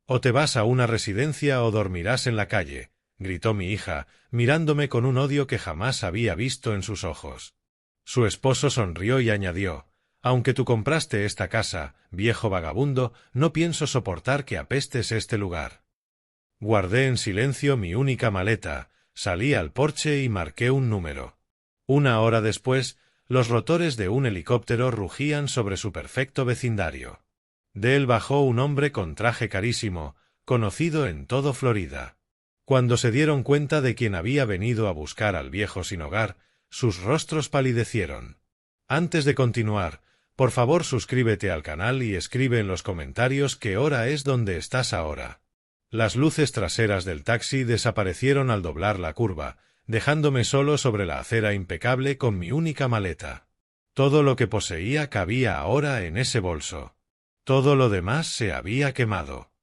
O te vas a una residencia o dormirás en la calle, gritó mi hija, mirándome con un odio que jamás había visto en sus ojos. Su esposo sonrió y añadió: aunque tú compraste esta casa, viejo vagabundo, no pienso soportar que apestes este lugar. Guardé en silencio mi única maleta, salí al porche y marqué un número. Una hora después, los rotores de un helicóptero rugían sobre su perfecto vecindario. De él bajó un hombre con traje carísimo, conocido en todo Florida. Cuando se dieron cuenta de quién había venido a buscar al viejo sin hogar, sus rostros palidecieron. Antes de continuar, por favor suscríbete al canal y escribe en los comentarios qué hora es donde estás ahora. Las luces traseras del taxi desaparecieron al doblar la curva, dejándome solo sobre la acera impecable con mi única maleta. Todo lo que poseía cabía ahora en ese bolso. Todo lo demás se había quemado.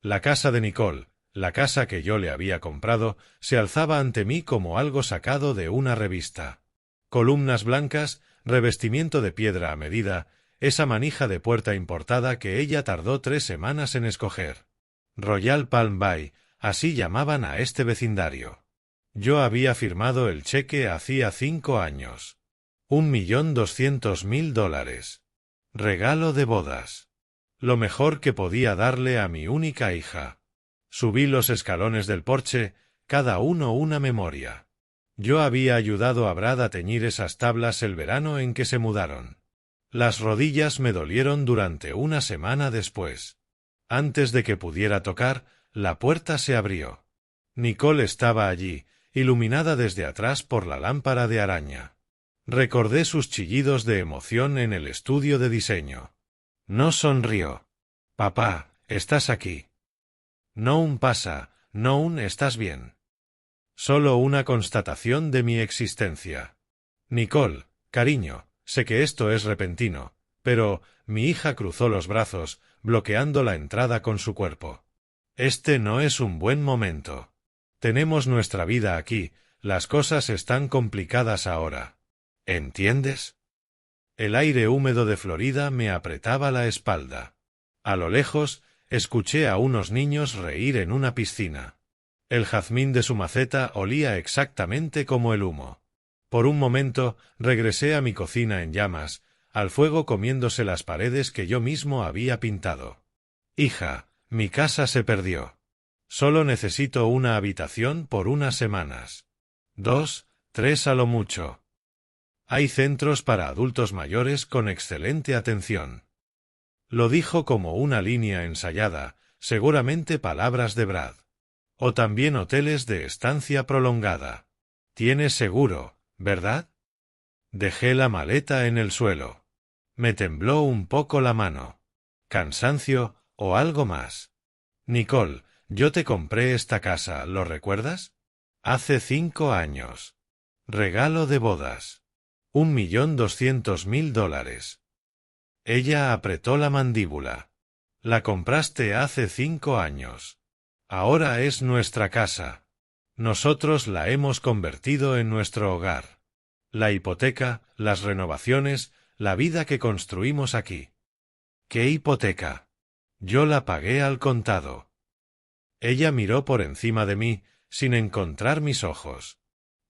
La casa de Nicole, la casa que yo le había comprado, se alzaba ante mí como algo sacado de una revista. Columnas blancas, revestimiento de piedra a medida, esa manija de puerta importada que ella tardó 3 semanas en escoger. Royal Palm Bay, así llamaban a este vecindario. Yo había firmado el cheque hacía 5 años. $1.200.000. Regalo de bodas. Lo mejor que podía darle a mi única hija. Subí los escalones del porche, cada uno una memoria. Yo había ayudado a Brad a teñir esas tablas el verano en que se mudaron. Las rodillas me dolieron durante una semana después. Antes de que pudiera tocar, la puerta se abrió. Nicole estaba allí, iluminada desde atrás por la lámpara de araña. Recordé sus chillidos de emoción en el estudio de diseño. No sonrió. Papá, estás aquí. No pasa, no estás bien. Solo una constatación de mi existencia. Nicole, cariño, sé que esto es repentino, pero mi hija cruzó los brazos, bloqueando la entrada con su cuerpo. Este no es un buen momento. Tenemos nuestra vida aquí, las cosas están complicadas ahora. ¿Entiendes? El aire húmedo de Florida me apretaba la espalda. A lo lejos, escuché a unos niños reír en una piscina. El jazmín de su maceta olía exactamente como el humo. Por un momento, regresé a mi cocina en llamas, al fuego comiéndose las paredes que yo mismo había pintado. Hija, mi casa se perdió. Solo necesito una habitación por unas semanas. 2, 3 a lo mucho. Hay centros para adultos mayores con excelente atención. Lo dijo como una línea ensayada, seguramente palabras de Brad. O también hoteles de estancia prolongada. Tienes seguro, ¿verdad? Dejé la maleta en el suelo. Me tembló un poco la mano. ¿Cansancio o algo más? Nicole, yo te compré esta casa, ¿lo recuerdas? Hace 5 años. Regalo de bodas. $1.200.000. Ella apretó la mandíbula. La compraste hace 5 años. Ahora es nuestra casa. Nosotros la hemos convertido en nuestro hogar. La hipoteca, las renovaciones, la vida que construimos aquí. ¿Qué hipoteca? Yo la pagué al contado. Ella miró por encima de mí, sin encontrar mis ojos.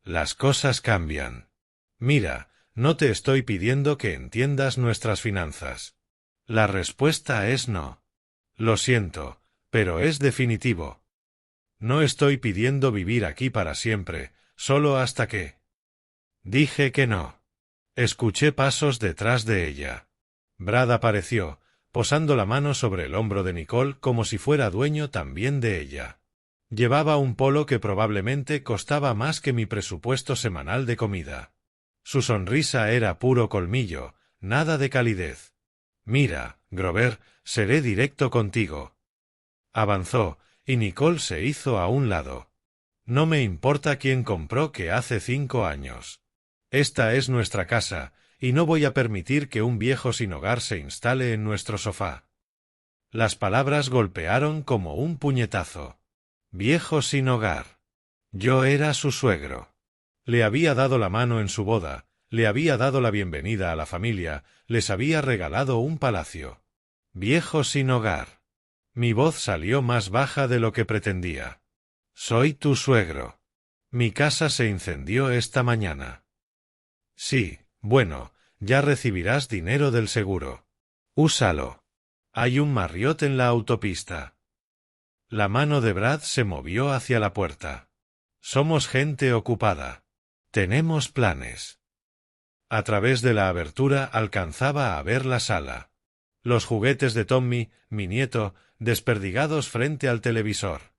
Las cosas cambian. Mira, no te estoy pidiendo que entiendas nuestras finanzas. La respuesta es no. Lo siento, pero es definitivo. No estoy pidiendo vivir aquí para siempre, solo hasta que... Dije que no. Escuché pasos detrás de ella. Brad apareció, posando la mano sobre el hombro de Nicole como si fuera dueño también de ella. Llevaba un polo que probablemente costaba más que mi presupuesto semanal de comida. Su sonrisa era puro colmillo, nada de calidez. Mira, Grover, seré directo contigo. Avanzó, y Nicole se hizo a un lado. No me importa quién compró que hace 5 años. Esta es nuestra casa, y no voy a permitir que un viejo sin hogar se instale en nuestro sofá. Las palabras golpearon como un puñetazo. Viejo sin hogar. Yo era su suegro. Le había dado la mano en su boda, le había dado la bienvenida a la familia, les había regalado un palacio. Viejo sin hogar. Mi voz salió más baja de lo que pretendía. Soy tu suegro. Mi casa se incendió esta mañana. Sí, bueno, ya recibirás dinero del seguro. Úsalo. Hay un Marriott en la autopista. La mano de Brad se movió hacia la puerta. Somos gente ocupada. Tenemos planes. A través de la abertura alcanzaba a ver la sala. Los juguetes de Tommy, mi nieto, desperdigados frente al televisor.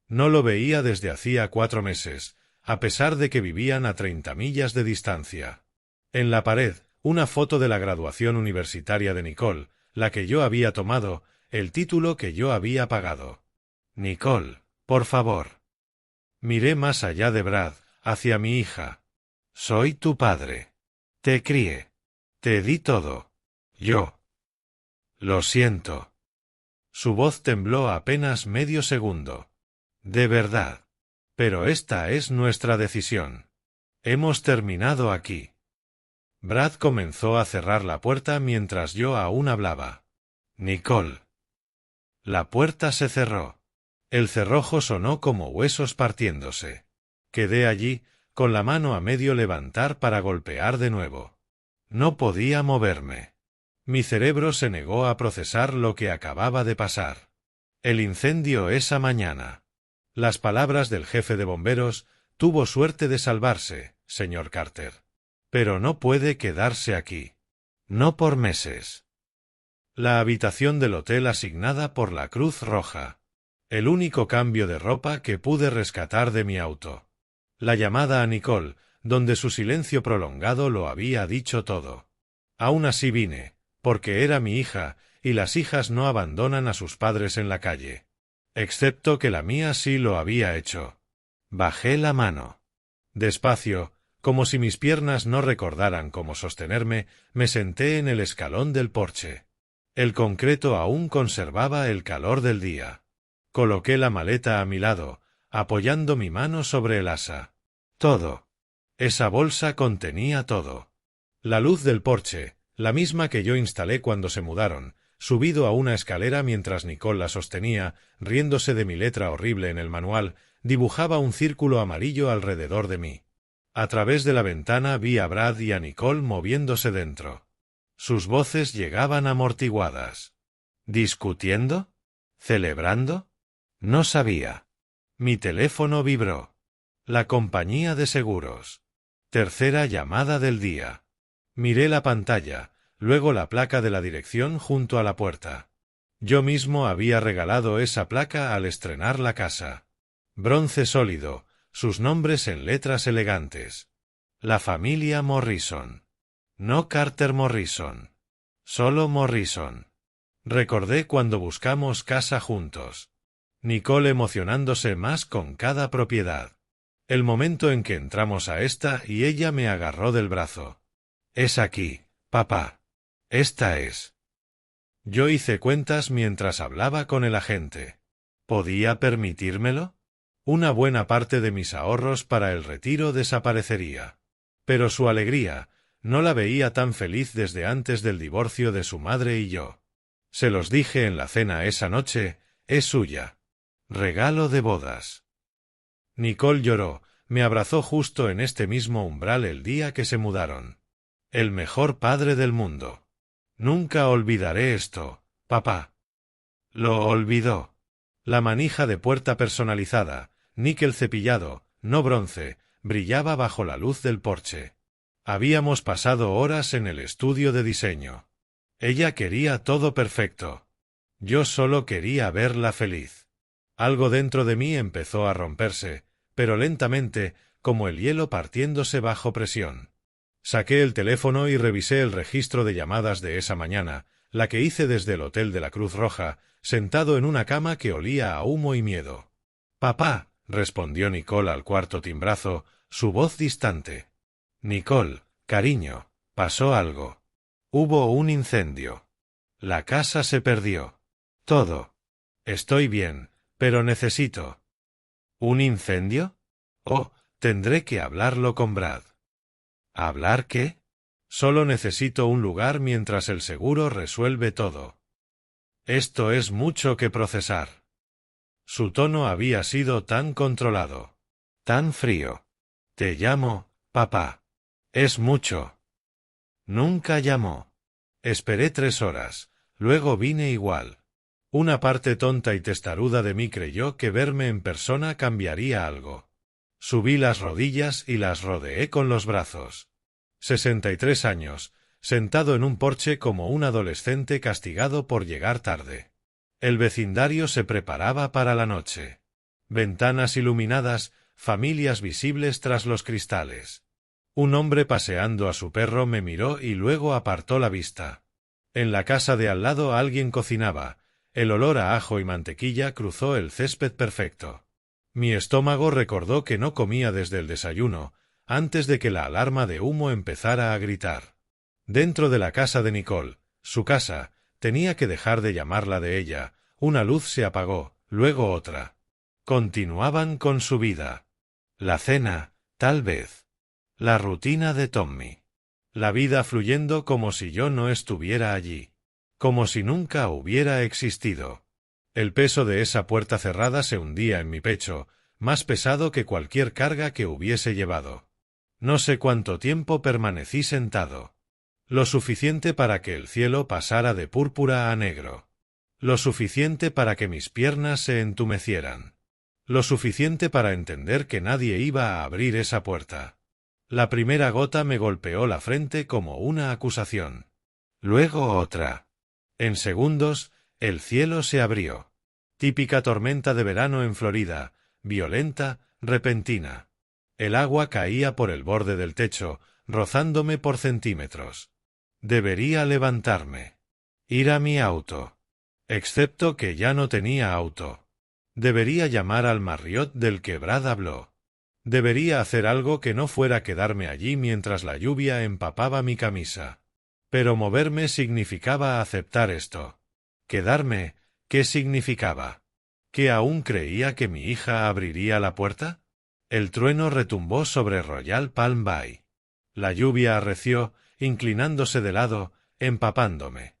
No lo veía desde hacía 4 meses, a pesar de que vivían a 30 millas de distancia. En la pared, una foto de la graduación universitaria de Nicole, la que yo había tomado, el título que yo había pagado. Nicole, por favor. Miré más allá de Brad, hacia mi hija. Soy tu padre. Te crié. Te di todo. Yo. Lo siento. Su voz tembló apenas medio segundo. De verdad. Pero esta es nuestra decisión. Hemos terminado aquí. Brad comenzó a cerrar la puerta mientras yo aún hablaba. Nicole. La puerta se cerró. El cerrojo sonó como huesos partiéndose. Quedé allí, con la mano a medio levantar para golpear de nuevo. No podía moverme. Mi cerebro se negó a procesar lo que acababa de pasar. El incendio esa mañana. Las palabras del jefe de bomberos, tuvo suerte de salvarse, señor Carter. Pero no puede quedarse aquí. No por meses. La habitación del hotel asignada por la Cruz Roja. El único cambio de ropa que pude rescatar de mi auto. La llamada a Nicole, donde su silencio prolongado lo había dicho todo. Aún así vine, porque era mi hija, y las hijas no abandonan a sus padres en la calle. Excepto que la mía sí lo había hecho. Bajé la mano. Despacio, como si mis piernas no recordaran cómo sostenerme, me senté en el escalón del porche. El concreto aún conservaba el calor del día. Coloqué la maleta a mi lado, apoyando mi mano sobre el asa. Todo. Esa bolsa contenía todo. La luz del porche, la misma que yo instalé cuando se mudaron, subido a una escalera mientras Nicole la sostenía, riéndose de mi letra horrible en el manual, dibujaba un círculo amarillo alrededor de mí. A través de la ventana vi a Brad y a Nicole moviéndose dentro. Sus voces llegaban amortiguadas. ¿Discutiendo? ¿Celebrando? No sabía. Mi teléfono vibró. La compañía de seguros. Tercera llamada del día. Miré la pantalla, luego la placa de la dirección junto a la puerta. Yo mismo había regalado esa placa al estrenar la casa. Bronce sólido, sus nombres en letras elegantes. La familia Morrison. No Carter Morrison. Solo Morrison. Recordé cuando buscamos casa juntos. Nicole emocionándose más con cada propiedad. El momento en que entramos a esta y ella me agarró del brazo. Es aquí, papá. Esta es. Yo hice cuentas mientras hablaba con el agente. ¿Podía permitírmelo? Una buena parte de mis ahorros para el retiro desaparecería. Pero su alegría, no la veía tan feliz desde antes del divorcio de su madre y yo. Se los dije en la cena esa noche, es suya. Regalo de bodas. Nicole lloró, me abrazó justo en este mismo umbral el día que se mudaron. El mejor padre del mundo. Nunca olvidaré esto, papá. Lo olvidó. La manija de puerta personalizada, níquel cepillado, no bronce, brillaba bajo la luz del porche. Habíamos pasado horas en el estudio de diseño. Ella quería todo perfecto. Yo solo quería verla feliz. Algo dentro de mí empezó a romperse, pero lentamente, como el hielo partiéndose bajo presión. Saqué el teléfono y revisé el registro de llamadas de esa mañana, la que hice desde el hotel de la Cruz Roja, sentado en una cama que olía a humo y miedo. «Papá», respondió Nicole al cuarto timbrazo, su voz distante. «Nicole, cariño, pasó algo. Hubo un incendio. La casa se perdió. Todo. Estoy bien, pero necesito». «¿Un incendio? Oh, tendré que hablarlo con Brad». ¿Hablar qué? Solo necesito un lugar mientras el seguro resuelve todo. Esto es mucho que procesar. Su tono había sido tan controlado, tan frío. Te llamo, papá. Es mucho. Nunca llamó. Esperé 3 horas, luego vine igual. Una parte tonta y testaruda de mí creyó que verme en persona cambiaría algo. Subí las rodillas y las rodeé con los brazos. 63 años, sentado en un porche como un adolescente castigado por llegar tarde. El vecindario se preparaba para la noche. Ventanas iluminadas, familias visibles tras los cristales. Un hombre paseando a su perro me miró y luego apartó la vista. En la casa de al lado alguien cocinaba. El olor a ajo y mantequilla cruzó el césped perfecto. Mi estómago recordó que no comía desde el desayuno, antes de que la alarma de humo empezara a gritar. Dentro de la casa de Nicole, su casa, tenía que dejar de llamarla de ella. Una luz se apagó, luego otra. Continuaban con su vida. La cena, tal vez. La rutina de Tommy. La vida fluyendo como si yo no estuviera allí. Como si nunca hubiera existido. El peso de esa puerta cerrada se hundía en mi pecho, más pesado que cualquier carga que hubiese llevado. No sé cuánto tiempo permanecí sentado. Lo suficiente para que el cielo pasara de púrpura a negro. Lo suficiente para que mis piernas se entumecieran. Lo suficiente para entender que nadie iba a abrir esa puerta. La primera gota me golpeó la frente como una acusación. Luego otra. En segundos, el cielo se abrió. Típica tormenta de verano en Florida, violenta, repentina. El agua caía por el borde del techo, rozándome por centímetros. Debería levantarme. Ir a mi auto. Excepto que ya no tenía auto. Debería llamar al Marriott del que Brad habló. Debería hacer algo que no fuera quedarme allí mientras la lluvia empapaba mi camisa. Pero moverme significaba aceptar esto. Quedarme, ¿qué significaba? ¿Que aún creía que mi hija abriría la puerta? El trueno retumbó sobre Royal Palm Bay. La lluvia arreció, inclinándose de lado, empapándome.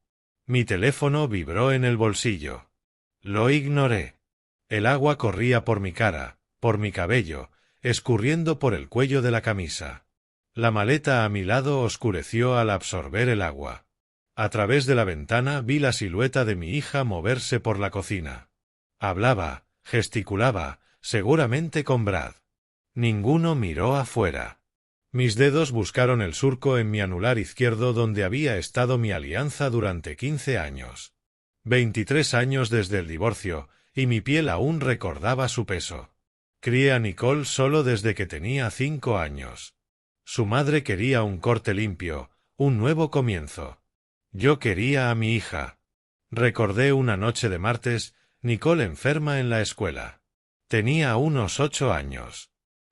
Mi teléfono vibró en el bolsillo. Lo ignoré. El agua corría por mi cara, por mi cabello, escurriendo por el cuello de la camisa. La maleta a mi lado oscureció al absorber el agua. A través de la ventana vi la silueta de mi hija moverse por la cocina. Hablaba, gesticulaba, seguramente con Brad. Ninguno miró afuera. Mis dedos buscaron el surco en mi anular izquierdo donde había estado mi alianza durante 15 años. 23 años desde el divorcio, y mi piel aún recordaba su peso. Crié a Nicole solo desde que tenía 5 años. Su madre quería un corte limpio, un nuevo comienzo. Yo quería a mi hija. Recordé una noche de martes, Nicole enferma en la escuela. Tenía unos 8 años.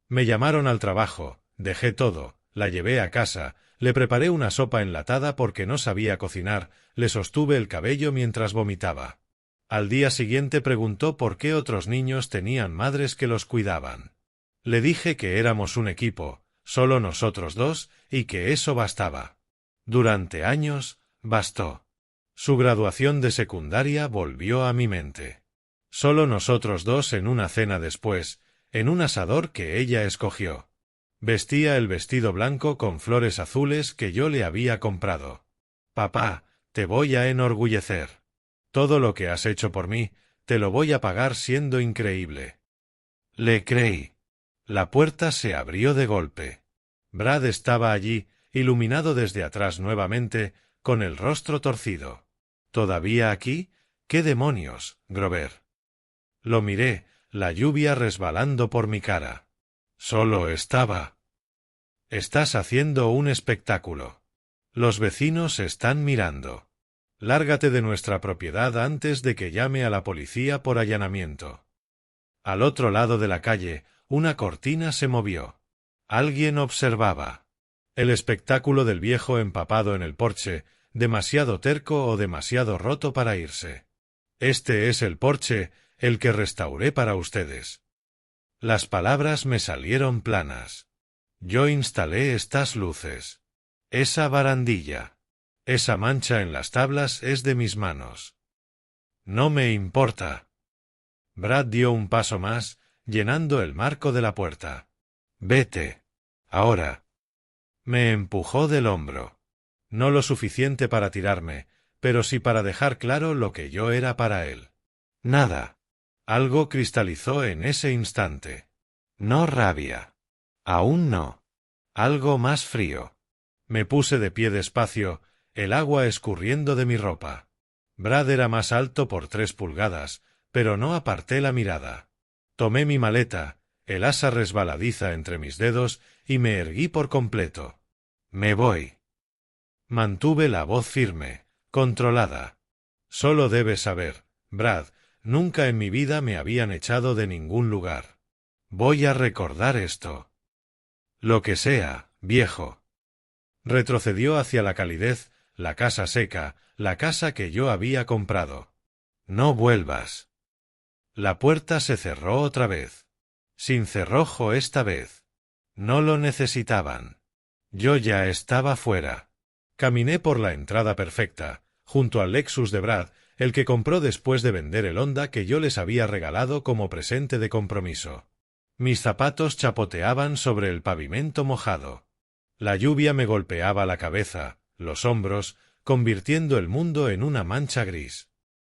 Me llamaron al trabajo, dejé todo, la llevé a casa, le preparé una sopa enlatada porque no sabía cocinar, le sostuve el cabello mientras vomitaba. Al día siguiente preguntó por qué otros niños tenían madres que los cuidaban. Le dije que éramos un equipo, solo nosotros dos, y que eso bastaba. Durante años, bastó. Su graduación de secundaria volvió a mi mente. Solo nosotros dos en una cena después, en un asador que ella escogió. Vestía el vestido blanco con flores azules que yo le había comprado. Papá, te voy a enorgullecer. Todo lo que has hecho por mí, te lo voy a pagar siendo increíble. Le creí. La puerta se abrió de golpe. Brad estaba allí, iluminado desde atrás nuevamente, con el rostro torcido. ¿Todavía aquí? ¿Qué demonios, Grover? Lo miré, la lluvia resbalando por mi cara. Solo estaba. Estás haciendo un espectáculo. Los vecinos están mirando. Lárgate de nuestra propiedad antes de que llame a la policía por allanamiento. Al otro lado de la calle, una cortina se movió. Alguien observaba. El espectáculo del viejo empapado en el porche, demasiado terco o demasiado roto para irse. Este es el porche, el que restauré para ustedes. Las palabras me salieron planas. Yo instalé estas luces. Esa barandilla. Esa mancha en las tablas es de mis manos. No me importa. Brad dio un paso más, llenando el marco de la puerta. Vete. Ahora. Me empujó del hombro. No lo suficiente para tirarme, pero sí para dejar claro lo que yo era para él. Nada. Algo cristalizó en ese instante. No rabia. Aún no. Algo más frío. Me puse de pie despacio, el agua escurriendo de mi ropa. Brad era más alto por 3 pulgadas, pero no aparté la mirada. Tomé mi maleta, el asa resbaladiza entre mis dedos, y me erguí por completo. Me voy. Mantuve la voz firme, controlada. Solo debes saber, Brad, nunca en mi vida me habían echado de ningún lugar. Voy a recordar esto. Lo que sea, viejo. Retrocedió hacia la calidez, la casa seca, la casa que yo había comprado. No vuelvas. La puerta se cerró otra vez. Sin cerrojo esta vez. No lo necesitaban. Yo ya estaba fuera. Caminé por la entrada perfecta, junto al Lexus de Brad, el que compró después de vender el Honda que yo les había regalado como presente de compromiso. Mis zapatos chapoteaban sobre el pavimento mojado. La lluvia me golpeaba la cabeza, los hombros, convirtiendo el mundo en una mancha gris.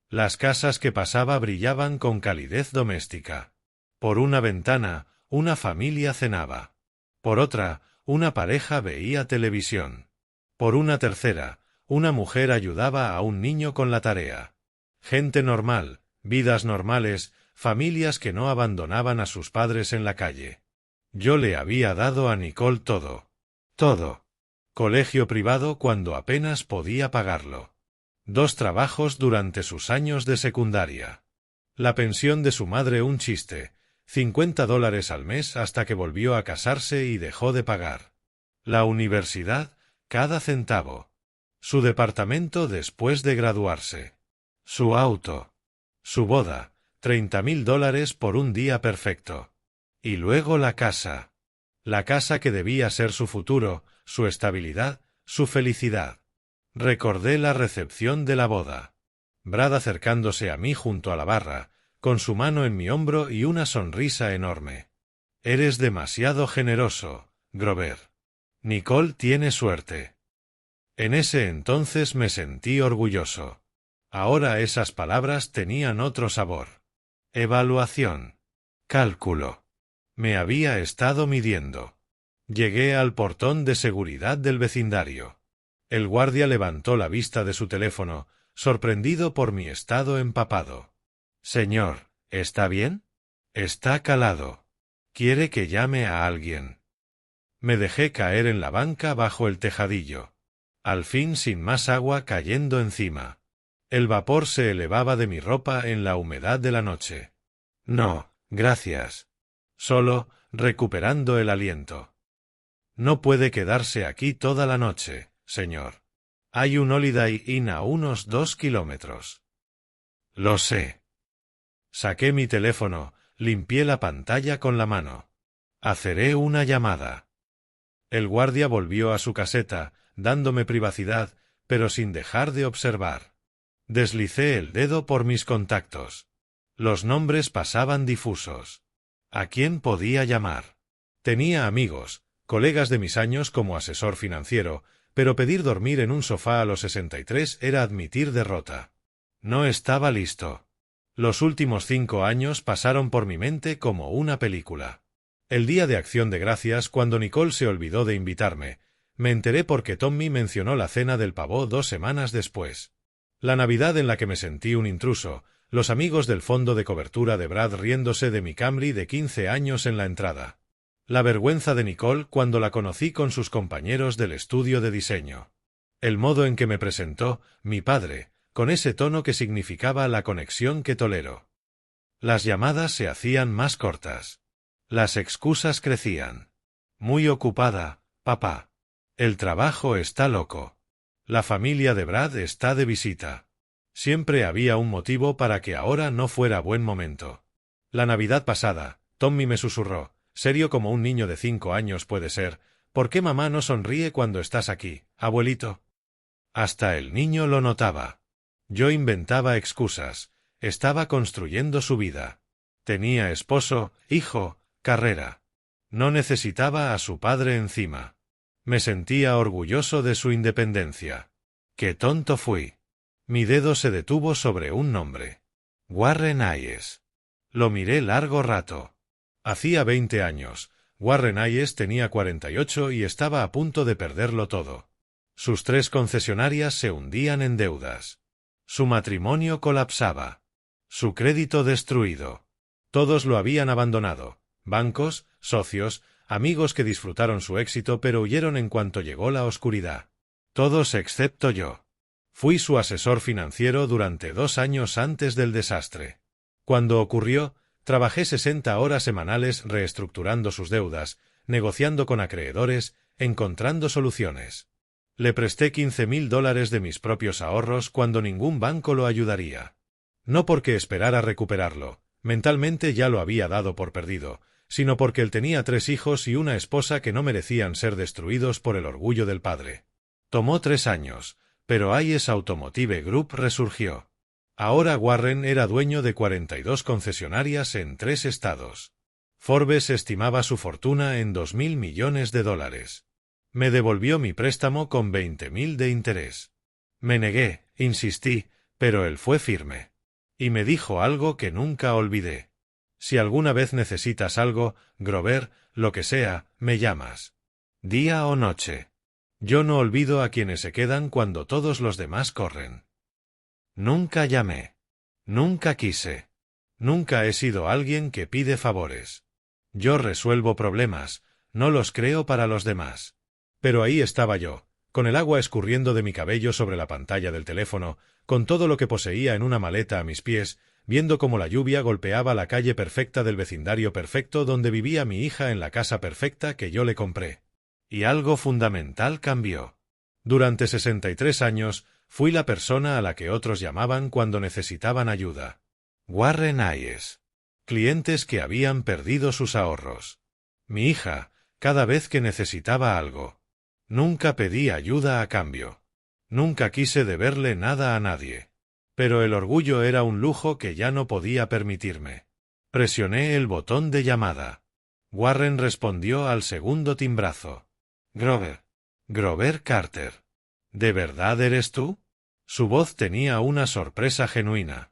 Las casas que pasaba brillaban con calidez doméstica. Por una ventana, una familia cenaba. Por otra, una pareja veía televisión. Por una tercera, una mujer ayudaba a un niño con la tarea. Gente normal, vidas normales, familias que no abandonaban a sus padres en la calle. Yo le había dado a Nicole todo. Todo. Colegio privado cuando apenas podía pagarlo. 2 trabajos durante sus años de secundaria. La pensión de su madre un chiste, $50 al mes hasta que volvió a casarse y dejó de pagar. La universidad, cada centavo. Su departamento después de graduarse. Su auto. Su boda, $30,000 por un día perfecto. Y luego la casa. La casa que debía ser su futuro, su estabilidad, su felicidad. Recordé la recepción de la boda. Brad acercándose a mí junto a la barra, con su mano en mi hombro y una sonrisa enorme. Eres demasiado generoso, Grover. Nicole tiene suerte. En ese entonces me sentí orgulloso. Ahora esas palabras tenían otro sabor. Evaluación. Cálculo. Me había estado midiendo. Llegué al portón de seguridad del vecindario. El guardia levantó la vista de su teléfono, sorprendido por mi estado empapado. Señor, ¿está bien? Está calado. ¿Quiere que llame a alguien? Me dejé caer en la banca bajo el tejadillo. Al fin sin más agua cayendo encima. El vapor se elevaba de mi ropa en la humedad de la noche. No, gracias. Solo, recuperando el aliento. No puede quedarse aquí toda la noche, señor. Hay un Holiday Inn a unos 2 kilómetros. Lo sé. Saqué mi teléfono, limpié la pantalla con la mano. Haré una llamada. El guardia volvió a su caseta, dándome privacidad, pero sin dejar de observar. Deslicé el dedo por mis contactos. Los nombres pasaban difusos. ¿A quién podía llamar? Tenía amigos, colegas de mis años como asesor financiero, pero pedir dormir en un sofá a los 63 era admitir derrota. No estaba listo. Los últimos 5 años pasaron por mi mente como una película. El día de Acción de Gracias, cuando Nicole se olvidó de invitarme, me enteré porque Tommy mencionó la cena del pavó 2 semanas después. La Navidad en la que me sentí un intruso, los amigos del fondo de cobertura de Brad riéndose de mi Camry de 15 años en la entrada. La vergüenza de Nicole cuando la conocí con sus compañeros del estudio de diseño. El modo en que me presentó, mi padre, con ese tono que significaba la conexión que tolero. Las llamadas se hacían más cortas. Las excusas crecían. Muy ocupada, papá. El trabajo está loco. La familia de Brad está de visita. Siempre había un motivo para que ahora no fuera buen momento. La Navidad pasada, Tommy me susurró, serio como un niño de 5 años puede ser, ¿por qué mamá no sonríe cuando estás aquí, abuelito? Hasta el niño lo notaba. Yo inventaba excusas, Estaba construyendo su vida. Tenía esposo, hijo, carrera. No necesitaba a su padre encima. Me sentía orgulloso de su independencia. ¡Qué tonto fui! Mi dedo se detuvo sobre un nombre. Warren Hayes. Lo miré largo rato. Hacía 20 años. Warren Hayes tenía 48 y estaba a punto de perderlo todo. Sus 3 concesionarias se hundían en deudas. Su matrimonio colapsaba. Su crédito destruido. Todos lo habían abandonado. Bancos, socios, amigos que disfrutaron su éxito pero huyeron en cuanto llegó la oscuridad. Todos excepto yo. Fui su asesor financiero durante 2 años antes del desastre. Cuando ocurrió, trabajé 60 horas semanales reestructurando sus deudas, negociando con acreedores, encontrando soluciones. Le presté $15,000 de mis propios ahorros cuando ningún banco lo ayudaría. No porque esperara recuperarlo, mentalmente ya lo había dado por perdido, sino porque él tenía 3 hijos y una esposa que no merecían ser destruidos por el orgullo del padre. Tomó 3 años, pero Hayes Automotive Group resurgió. Ahora Warren era dueño de 42 concesionarias en 3 estados. Forbes estimaba su fortuna en $2,000 millones. Me devolvió mi préstamo con $20,000 de interés. Me negué, insistí, pero él fue firme. Y me dijo algo que nunca olvidé. Si alguna vez necesitas algo, Grover, lo que sea, me llamas. Día o noche. Yo no olvido a quienes se quedan cuando todos los demás corren. Nunca llamé. Nunca quise. Nunca he sido alguien que pide favores. Yo resuelvo problemas, no los creo para los demás. Pero ahí estaba yo, con el agua escurriendo de mi cabello sobre la pantalla del teléfono, con todo lo que poseía en una maleta a mis pies, viendo cómo la lluvia golpeaba la calle perfecta del vecindario perfecto donde vivía mi hija en la casa perfecta que yo le compré. Y algo fundamental cambió. Durante 63 años, fui la persona a la que otros llamaban cuando necesitaban ayuda. Warren Hayes. Clientes que habían perdido sus ahorros. Mi hija, cada vez que necesitaba algo. Nunca pedí ayuda a cambio. Nunca quise deberle nada a nadie. Pero el orgullo era un lujo que ya no podía permitirme. Presioné el botón de llamada. Warren respondió al segundo timbrazo. Grover. Grover Carter. ¿De verdad eres tú? Su voz tenía una sorpresa genuina.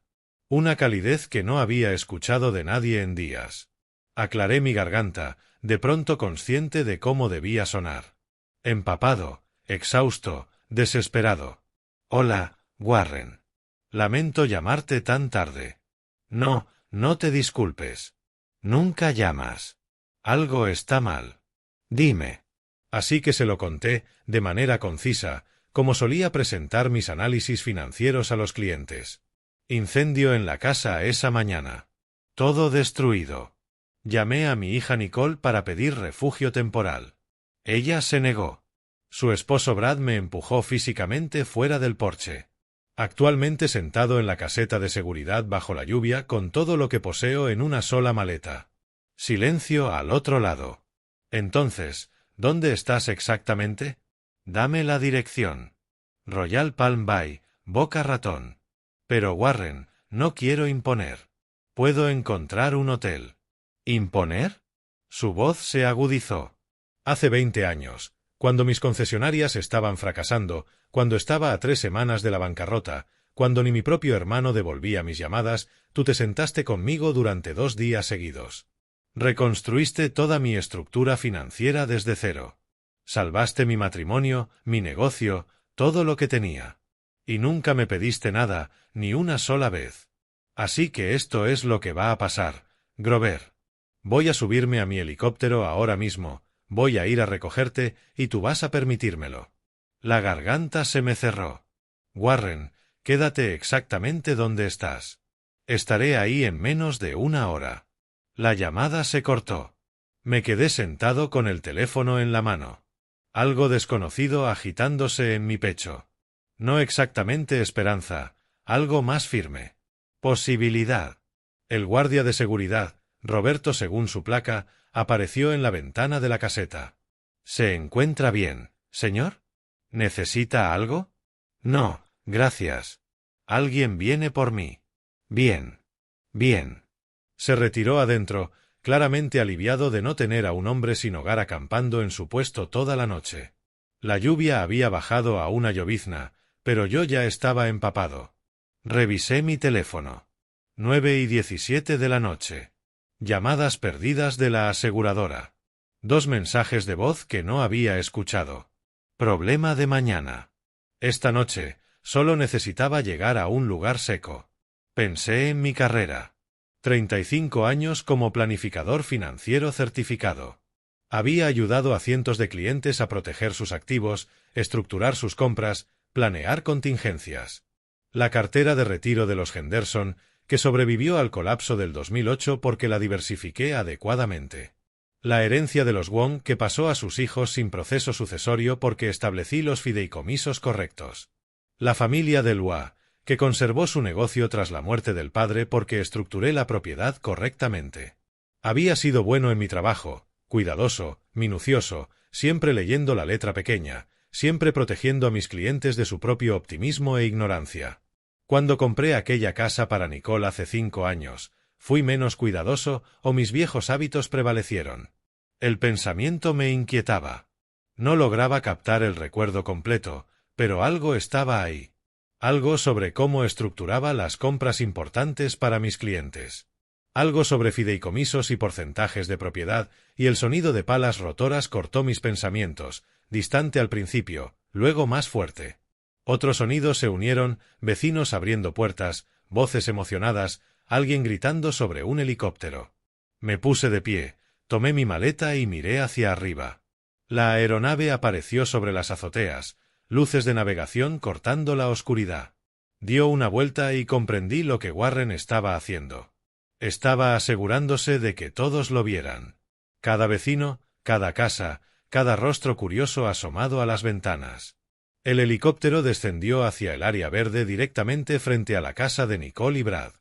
Una calidez que no había escuchado de nadie en días. Aclaré mi garganta, de pronto consciente de cómo debía sonar. Empapado, exhausto, desesperado. Hola, Warren. Lamento llamarte tan tarde. No, no te disculpes. Nunca llamas. Algo está mal. Dime. Así que se lo conté, de manera concisa, como solía presentar mis análisis financieros a los clientes. Incendio en la casa esa mañana. Todo destruido. Llamé a mi hija Nicole para pedir refugio temporal. Ella se negó. Su esposo Brad me empujó físicamente fuera del porche. Actualmente sentado en la caseta de seguridad bajo la lluvia con todo lo que poseo en una sola maleta. Silencio al otro lado. Entonces, ¿dónde estás exactamente? Dame la dirección. Royal Palm Bay, Boca Ratón. Pero Warren, no quiero imponer. Puedo encontrar un hotel. ¿Imponer? Su voz se agudizó. Hace 20 años, cuando mis concesionarias estaban fracasando, cuando estaba a 3 semanas de la bancarrota, cuando ni mi propio hermano devolvía mis llamadas, tú te sentaste conmigo durante 2 días seguidos. Reconstruiste toda mi estructura financiera desde cero. Salvaste mi matrimonio, mi negocio, todo lo que tenía. Y nunca me pediste nada, ni una sola vez. Así que esto es lo que va a pasar, Grover. Voy a subirme a mi helicóptero ahora mismo, voy a ir a recogerte y tú vas a permitírmelo. La garganta se me cerró. Warren, quédate exactamente donde estás. Estaré ahí en menos de 1 hora. La llamada se cortó. Me quedé sentado con el teléfono en la mano. Algo desconocido agitándose en mi pecho. No exactamente esperanza, algo más firme. Posibilidad. El guardia de seguridad, Roberto según su placa, apareció en la ventana de la caseta. ¿Se encuentra bien, señor? ¿Necesita algo? No, gracias. Alguien viene por mí. Bien. Bien. Se retiró adentro, claramente aliviado de no tener a un hombre sin hogar acampando en su puesto toda la noche. La lluvia había bajado a una llovizna, pero yo ya estaba empapado. Revisé mi teléfono. 9:17 de la noche. Llamadas perdidas de la aseguradora. 2 mensajes de voz que no había escuchado. Problema de mañana. Esta noche, solo necesitaba llegar a un lugar seco. Pensé en mi carrera. 35 años como planificador financiero certificado. Había ayudado a cientos de clientes a proteger sus activos, estructurar sus compras, planear contingencias. La cartera de retiro de los Henderson, que sobrevivió al colapso del 2008 porque la diversifiqué adecuadamente. La herencia de los Wong, que pasó a sus hijos sin proceso sucesorio porque establecí los fideicomisos correctos. La familia de Lua, que conservó su negocio tras la muerte del padre porque estructuré la propiedad correctamente. Había sido bueno en mi trabajo, cuidadoso, minucioso, siempre leyendo la letra pequeña, siempre protegiendo a mis clientes de su propio optimismo e ignorancia. Cuando compré aquella casa para Nicole hace 5 años, ¿fui menos cuidadoso o mis viejos hábitos prevalecieron? El pensamiento me inquietaba. No lograba captar el recuerdo completo, pero algo estaba ahí. Algo sobre cómo estructuraba las compras importantes para mis clientes. Algo sobre fideicomisos y porcentajes de propiedad, y el sonido de palas rotoras cortó mis pensamientos, distante al principio, luego más fuerte. Otros sonidos se unieron, vecinos abriendo puertas, voces emocionadas, alguien gritando sobre un helicóptero. Me puse de pie, tomé mi maleta y miré hacia arriba. La aeronave apareció sobre las azoteas, luces de navegación cortando la oscuridad. Dio una vuelta y comprendí lo que Warren estaba haciendo. Estaba asegurándose de que todos lo vieran. Cada vecino, cada casa, cada rostro curioso asomado a las ventanas. El helicóptero descendió hacia el área verde directamente frente a la casa de Nicole y Brad.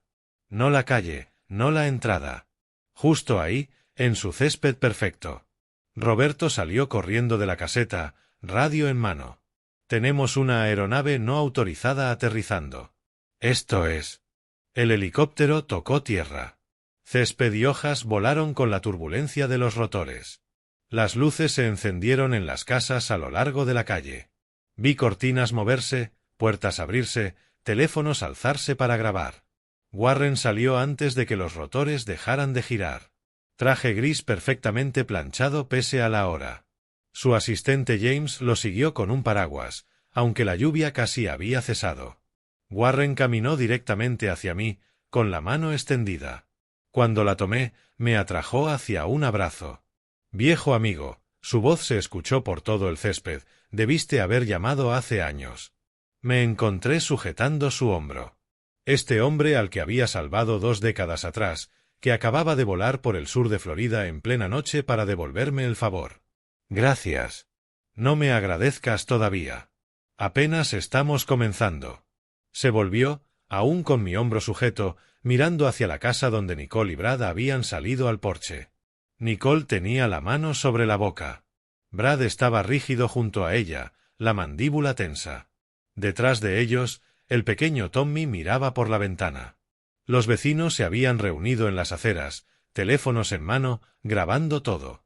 No la calle, no la entrada. Justo ahí, en su césped perfecto. Roberto salió corriendo de la caseta, radio en mano. Tenemos una aeronave no autorizada aterrizando. Esto es. El helicóptero tocó tierra. Césped y hojas volaron con la turbulencia de los rotores. Las luces se encendieron en las casas a lo largo de la calle. Vi cortinas moverse, puertas abrirse, teléfonos alzarse para grabar. Warren salió antes de que los rotores dejaran de girar. Traje gris perfectamente planchado pese a la hora. Su asistente James lo siguió con un paraguas, aunque la lluvia casi había cesado. Warren caminó directamente hacia mí, con la mano extendida. Cuando la tomé, me atrajo hacia un abrazo. Viejo amigo, su voz se escuchó por todo el césped, debiste haber llamado hace años. Me encontré sujetando su hombro. Este hombre al que había salvado 2 décadas atrás, que acababa de volar por el sur de Florida en plena noche para devolverme el favor. Gracias. No me agradezcas todavía. Apenas estamos comenzando. Se volvió, aún con mi hombro sujeto, mirando hacia la casa donde Nicole y Brad habían salido al porche. Nicole tenía la mano sobre la boca. Brad estaba rígido junto a ella, la mandíbula tensa. Detrás de ellos, el pequeño Tommy miraba por la ventana. Los vecinos se habían reunido en las aceras, teléfonos en mano, grabando todo.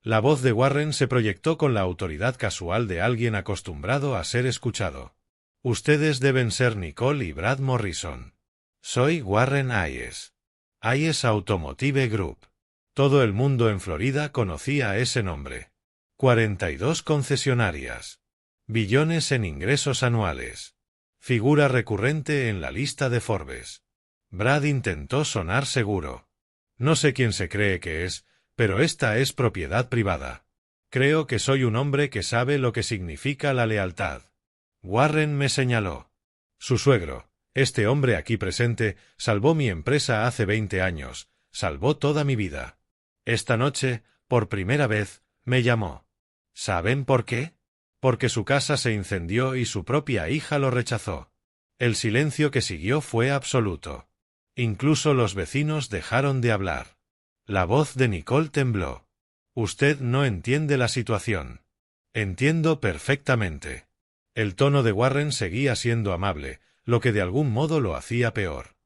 La voz de Warren se proyectó con la autoridad casual de alguien acostumbrado a ser escuchado. Ustedes deben ser Nicole y Brad Morrison. Soy Warren Hayes. Hayes Automotive Group. Todo el mundo en Florida conocía ese nombre. 42 concesionarias. Billones en ingresos anuales. Figura recurrente en la lista de Forbes. Brad intentó sonar seguro. No sé quién se cree que es, pero esta es propiedad privada. Creo que soy un hombre que sabe lo que significa la lealtad. Warren me señaló. Su suegro, este hombre aquí presente, salvó mi empresa hace 20 años, salvó toda mi vida. Esta noche, por primera vez, me llamó. ¿Saben por qué? Porque su casa se incendió y su propia hija lo rechazó. El silencio que siguió fue absoluto. Incluso los vecinos dejaron de hablar. La voz de Nicole tembló. Usted no entiende la situación. Entiendo perfectamente. El tono de Warren seguía siendo amable, lo que de algún modo lo hacía peor.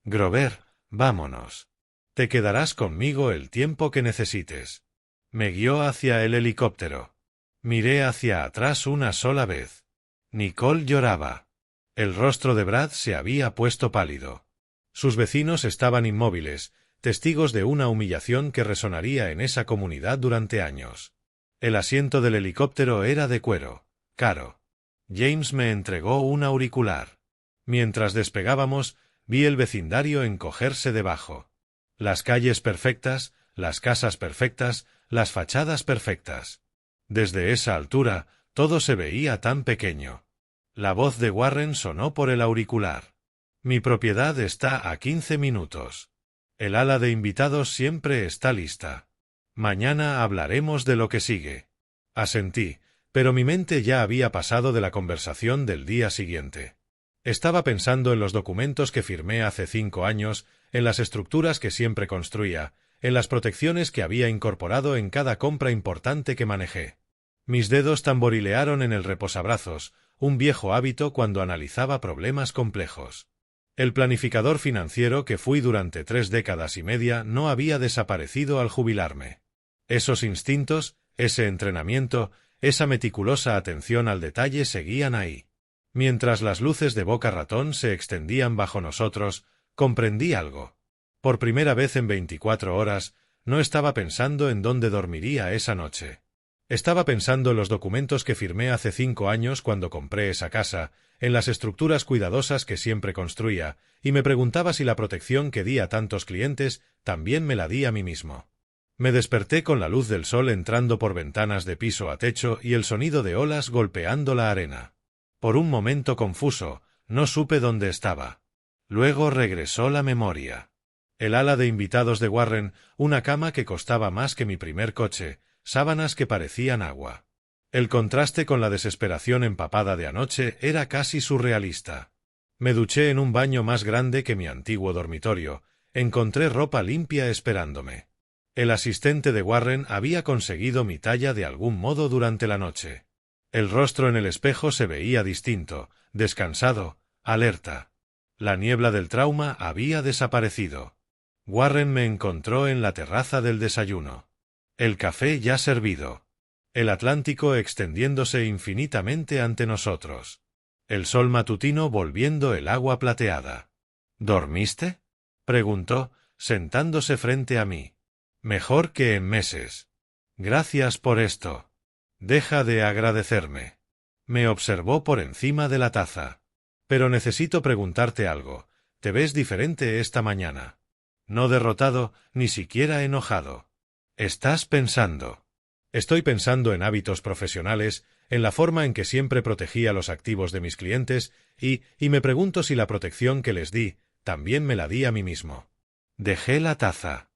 Grover, vámonos. Te quedarás conmigo el tiempo que necesites. Me guió hacia el helicóptero. Miré hacia atrás una sola vez. Nicole lloraba. El rostro de Brad se había puesto pálido. Sus vecinos estaban inmóviles, testigos de una humillación que resonaría en esa comunidad durante años. El asiento del helicóptero era de cuero, caro. James me entregó un auricular. Mientras despegábamos, vi el vecindario encogerse debajo. Las calles perfectas, las casas perfectas, las fachadas perfectas. Desde esa altura, todo se veía tan pequeño. La voz de Warren sonó por el auricular. Mi propiedad está a 15 minutos. El ala de invitados siempre está lista. Mañana hablaremos de lo que sigue. Asentí, pero mi mente ya había pasado de la conversación del día siguiente. Estaba pensando en los documentos que firmé hace 5 años, en las estructuras que siempre construía, en las protecciones que había incorporado en cada compra importante que manejé. Mis dedos tamborilearon en el reposabrazos, un viejo hábito cuando analizaba problemas complejos. El planificador financiero que fui durante 3 décadas y media no había desaparecido al jubilarme. Esos instintos, ese entrenamiento, esa meticulosa atención al detalle seguían ahí. Mientras las luces de Boca Ratón se extendían bajo nosotros, comprendí algo. Por primera vez en 24 horas, no estaba pensando en dónde dormiría esa noche. Estaba pensando en los documentos que firmé hace 5 años cuando compré esa casa, en las estructuras cuidadosas que siempre construía, y me preguntaba si la protección que di a tantos clientes también me la di a mí mismo. Me desperté con la luz del sol entrando por ventanas de piso a techo y el sonido de olas golpeando la arena. Por un momento confuso, no supe dónde estaba. Luego regresó la memoria. El ala de invitados de Warren, una cama que costaba más que mi primer coche, sábanas que parecían agua. El contraste con la desesperación empapada de anoche era casi surrealista. Me duché en un baño más grande que mi antiguo dormitorio, encontré ropa limpia esperándome. El asistente de Warren había conseguido mi talla de algún modo durante la noche. El rostro en el espejo se veía distinto, descansado, alerta. La niebla del trauma había desaparecido. Warren me encontró en la terraza del desayuno. El café ya servido. El Atlántico extendiéndose infinitamente ante nosotros. El sol matutino volviendo el agua plateada. ¿Dormiste?, preguntó, sentándose frente a mí. Mejor que en meses. Gracias por esto. Deja de agradecerme. Me observó por encima de la taza. Pero necesito preguntarte algo. Te ves diferente esta mañana. No derrotado, ni siquiera enojado. ¿Estás pensando? Estoy pensando en hábitos profesionales, en la forma en que siempre protegía los activos de mis clientes, y me pregunto si la protección que les di, también me la di a mí mismo. Dejé la taza.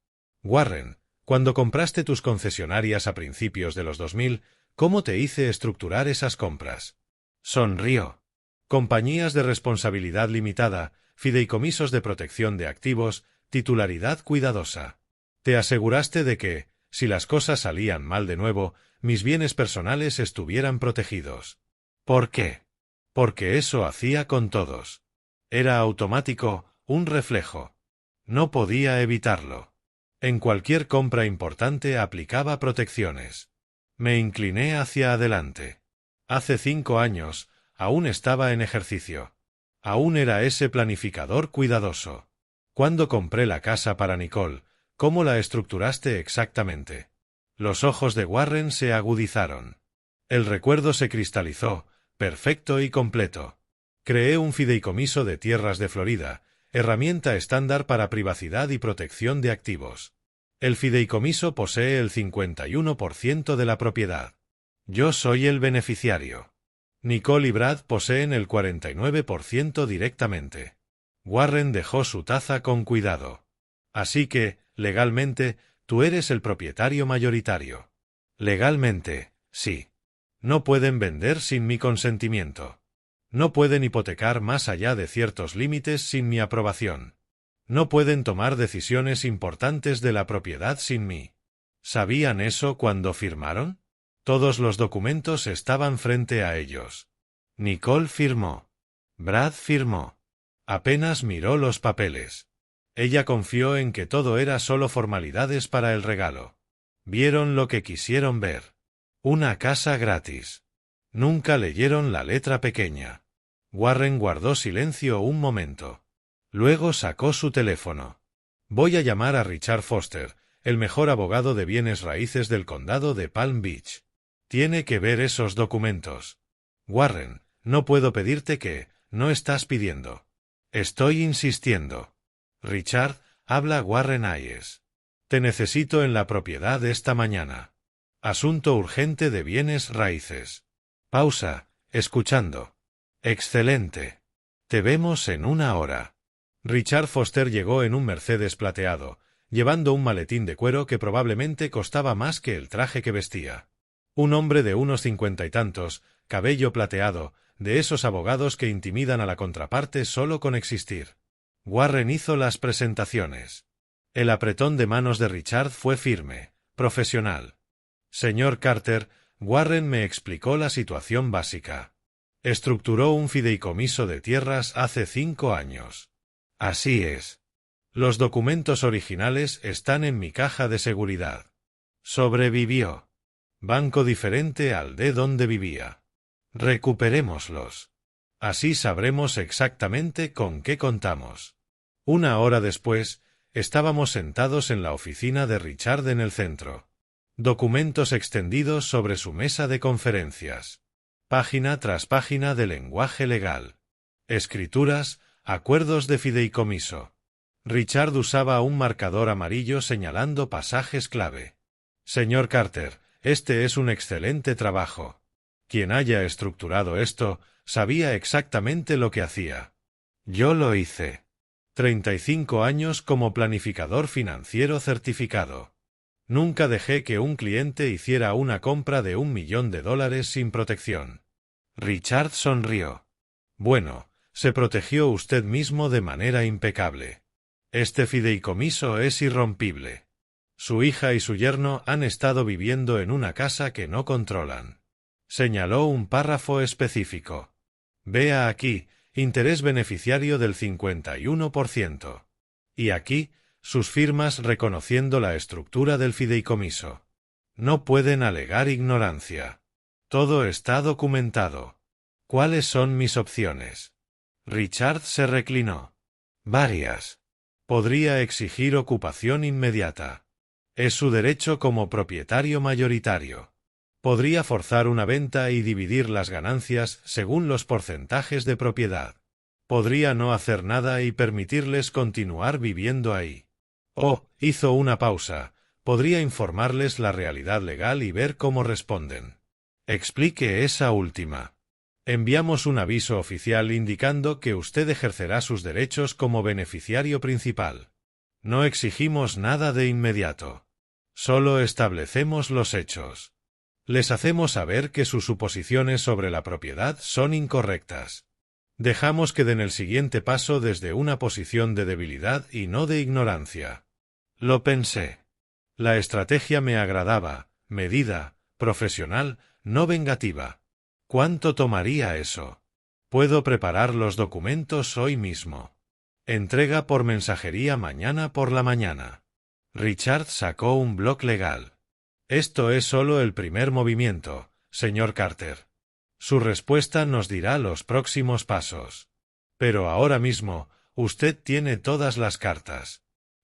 Warren, cuando compraste tus concesionarias a principios de los 2000, ¿cómo te hice estructurar esas compras? Sonrió. Compañías de responsabilidad limitada, fideicomisos de protección de activos, titularidad cuidadosa. Te aseguraste de que, si las cosas salían mal de nuevo, mis bienes personales estuvieran protegidos. ¿Por qué? Porque eso hacía con todos. Era automático, un reflejo. No podía evitarlo. En cualquier compra importante aplicaba protecciones. Me incliné hacia adelante. Hace 5 años, aún estaba en ejercicio. Aún era ese planificador cuidadoso. Cuando compré la casa para Nicole, ¿cómo la estructuraste exactamente? Los ojos de Warren se agudizaron. El recuerdo se cristalizó, perfecto y completo. Creé un fideicomiso de tierras de Florida, herramienta estándar para privacidad y protección de activos. El fideicomiso posee el 51% de la propiedad. Yo soy el beneficiario. Nicole y Brad poseen el 49% directamente. Warren dejó su taza con cuidado. Así que, legalmente, tú eres el propietario mayoritario. Legalmente, sí. No pueden vender sin mi consentimiento. No pueden hipotecar más allá de ciertos límites sin mi aprobación. No pueden tomar decisiones importantes de la propiedad sin mí. ¿Sabían eso cuando firmaron? Todos los documentos estaban frente a ellos. Nicole firmó. Brad firmó. Apenas miró los papeles. Ella confió en que todo era solo formalidades para el regalo. Vieron lo que quisieron ver. Una casa gratis. Nunca leyeron la letra pequeña. Warren guardó silencio un momento. Luego sacó su teléfono. Voy a llamar a Richard Foster, el mejor abogado de bienes raíces del condado de Palm Beach. Tiene que ver esos documentos. Warren, no puedo pedirte que, no estás pidiendo. Estoy insistiendo. Richard, habla Warren Hayes. Te necesito en la propiedad esta mañana. Asunto urgente de bienes raíces. Pausa, escuchando. Excelente. Te vemos en 1 hora. Richard Foster llegó en un Mercedes plateado, llevando un maletín de cuero que probablemente costaba más que el traje que vestía. Un hombre de unos 50 y tantos, cabello plateado, de esos abogados que intimidan a la contraparte solo con existir. Warren hizo las presentaciones. El apretón de manos de Richard fue firme, profesional. Señor Carter, Warren me explicó la situación básica. Estructuró un fideicomiso de tierras hace 5 años. Así es. Los documentos originales están en mi caja de seguridad. Sobrevivió. Banco diferente al de donde vivía. Recuperémoslos. Así sabremos exactamente con qué contamos. 1 hora después, estábamos sentados en la oficina de Richard en el centro. Documentos extendidos sobre su mesa de conferencias. Página tras página de lenguaje legal. Escrituras, acuerdos de fideicomiso. Richard usaba un marcador amarillo señalando pasajes clave. Señor Carter, este es un excelente trabajo. Quien haya estructurado esto, sabía exactamente lo que hacía. Yo lo hice. 35 años como planificador financiero certificado. Nunca dejé que un cliente hiciera una compra de $1 millón sin protección. Richard sonrió. Bueno, se protegió usted mismo de manera impecable. Este fideicomiso es irrompible. Su hija y su yerno han estado viviendo en una casa que no controlan. Señaló un párrafo específico. Vea aquí, interés beneficiario del 51%. Y aquí, sus firmas reconociendo la estructura del fideicomiso. No pueden alegar ignorancia. Todo está documentado. ¿Cuáles son mis opciones? Richard se reclinó. Varias. Podría exigir ocupación inmediata. Es su derecho como propietario mayoritario. Podría forzar una venta y dividir las ganancias según los porcentajes de propiedad. Podría no hacer nada y permitirles continuar viviendo ahí. Hizo una pausa. Podría informarles la realidad legal y ver cómo responden. Explique esa última. Enviamos un aviso oficial indicando que usted ejercerá sus derechos como beneficiario principal. No exigimos nada de inmediato. Solo establecemos los hechos. Les hacemos saber que sus suposiciones sobre la propiedad son incorrectas. Dejamos que den el siguiente paso desde una posición de debilidad y no de ignorancia. Lo pensé. La estrategia me agradaba, medida, profesional, no vengativa. ¿Cuánto tomaría eso? Puedo preparar los documentos hoy mismo. Entrega por mensajería mañana por la mañana. Richard sacó un bloc legal. Esto es solo el primer movimiento, señor Carter. Su respuesta nos dirá los próximos pasos. Pero ahora mismo, usted tiene todas las cartas.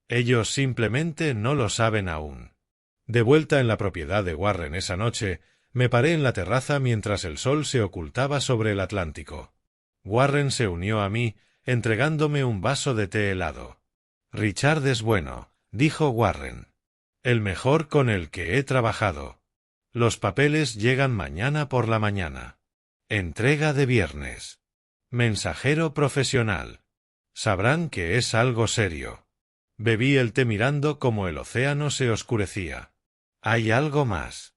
Ellos simplemente no lo saben aún. De vuelta en la propiedad de Warren esa noche, me paré en la terraza mientras el sol se ocultaba sobre el Atlántico. Warren se unió a mí, entregándome un vaso de té helado. Richard es bueno, dijo Warren. El mejor con el que he trabajado. Los papeles llegan mañana por la mañana. Entrega de viernes. Mensajero profesional. Sabrán que es algo serio. Bebí el té mirando cómo el océano se oscurecía. Hay algo más.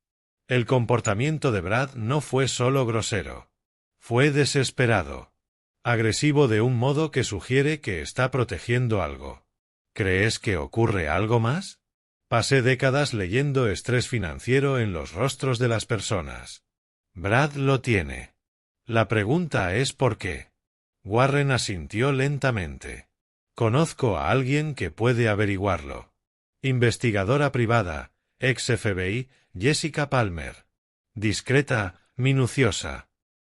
El comportamiento de Brad no fue solo grosero. Fue desesperado. Agresivo de un modo que sugiere que está protegiendo algo. ¿Crees que ocurre algo más? Pasé décadas leyendo estrés financiero en los rostros de las personas. Brad lo tiene. La pregunta es ¿por qué? Warren asintió lentamente. Conozco a alguien que puede averiguarlo. Investigadora privada, ex FBI, Jessica Palmer. Discreta, minuciosa.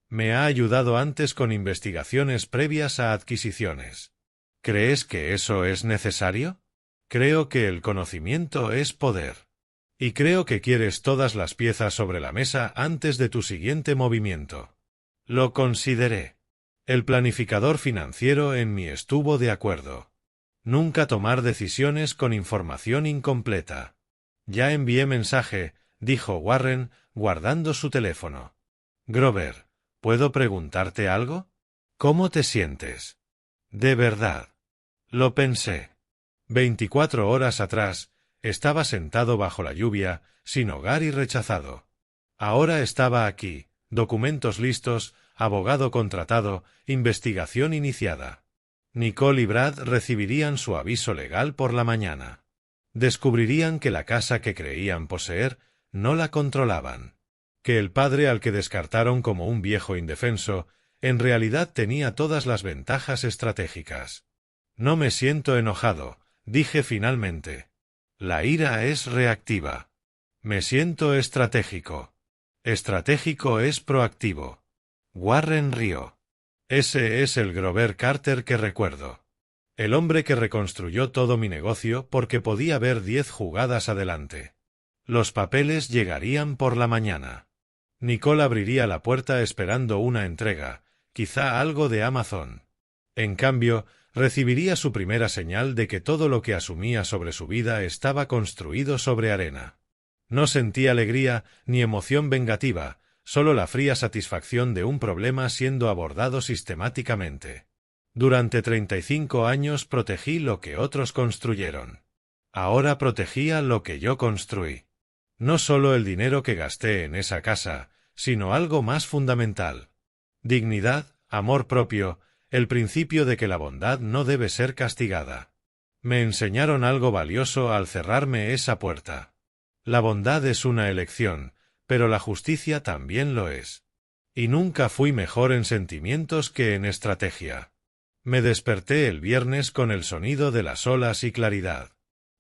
Me ha ayudado antes con investigaciones previas a adquisiciones. ¿Crees que eso es necesario? Creo que el conocimiento es poder. Y creo que quieres todas las piezas sobre la mesa antes de tu siguiente movimiento. Lo consideré. El planificador financiero en mí estuvo de acuerdo. Nunca tomar decisiones con información incompleta. Ya envié mensaje, dijo Warren, guardando su teléfono. Grover, ¿puedo preguntarte algo? ¿Cómo te sientes? De verdad. Lo pensé. 24 horas atrás, estaba sentado bajo la lluvia, sin hogar y rechazado. Ahora estaba aquí, documentos listos, abogado contratado, investigación iniciada. Nicole y Brad recibirían su aviso legal por la mañana. Descubrirían que la casa que creían poseer no la controlaban. Que el padre al que descartaron como un viejo indefenso, en realidad tenía todas las ventajas estratégicas. No me siento enojado, dije finalmente. La ira es reactiva. Me siento estratégico. Estratégico es proactivo. Warren rió. Ese es el Grover Carter que recuerdo. El hombre que reconstruyó todo mi negocio porque podía ver 10 jugadas adelante. Los papeles llegarían por la mañana. Nicole abriría la puerta esperando una entrega, quizá algo de Amazon. En cambio, recibiría su primera señal de que todo lo que asumía sobre su vida estaba construido sobre arena. No sentí alegría ni emoción vengativa, solo la fría satisfacción de un problema siendo abordado sistemáticamente. Durante 35 años protegí lo que otros construyeron. Ahora protegía lo que yo construí. No solo el dinero que gasté en esa casa, sino algo más fundamental. Dignidad, amor propio, el principio de que la bondad no debe ser castigada. Me enseñaron algo valioso al cerrarme esa puerta. La bondad es una elección, pero la justicia también lo es. Y nunca fui mejor en sentimientos que en estrategia. Me desperté el viernes con el sonido de las olas y claridad.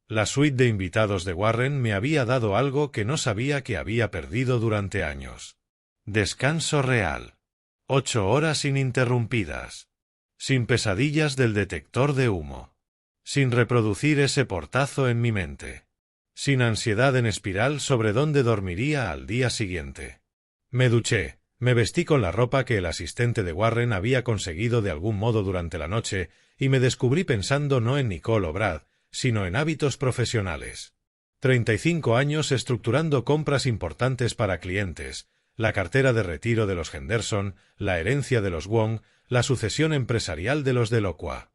La suite de invitados de Warren me había dado algo que no sabía que había perdido durante años. Descanso real. 8 horas ininterrumpidas. Sin pesadillas del detector de humo. Sin reproducir ese portazo en mi mente. Sin ansiedad en espiral sobre dónde dormiría al día siguiente. Me duché, me vestí con la ropa que el asistente de Warren había conseguido de algún modo durante la noche y me descubrí pensando no en Nicole o Brad, sino en hábitos profesionales. 35 años estructurando compras importantes para clientes, la cartera de retiro de los Henderson, la herencia de los Wong, la sucesión empresarial de los Delacroix.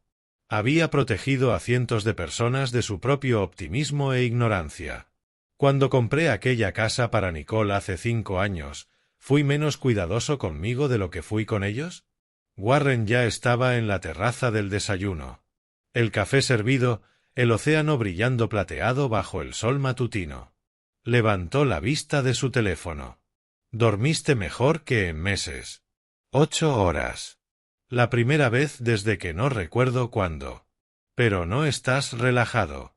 Había protegido a cientos de personas de su propio optimismo e ignorancia. Cuando compré aquella casa para Nicole hace 5 años, ¿fui menos cuidadoso conmigo de lo que fui con ellos? Warren ya estaba en la terraza del desayuno. El café servido, el océano brillando plateado bajo el sol matutino. Levantó la vista de su teléfono. Dormiste mejor que en meses. 8 horas. La primera vez desde que no recuerdo cuándo. Pero no estás relajado.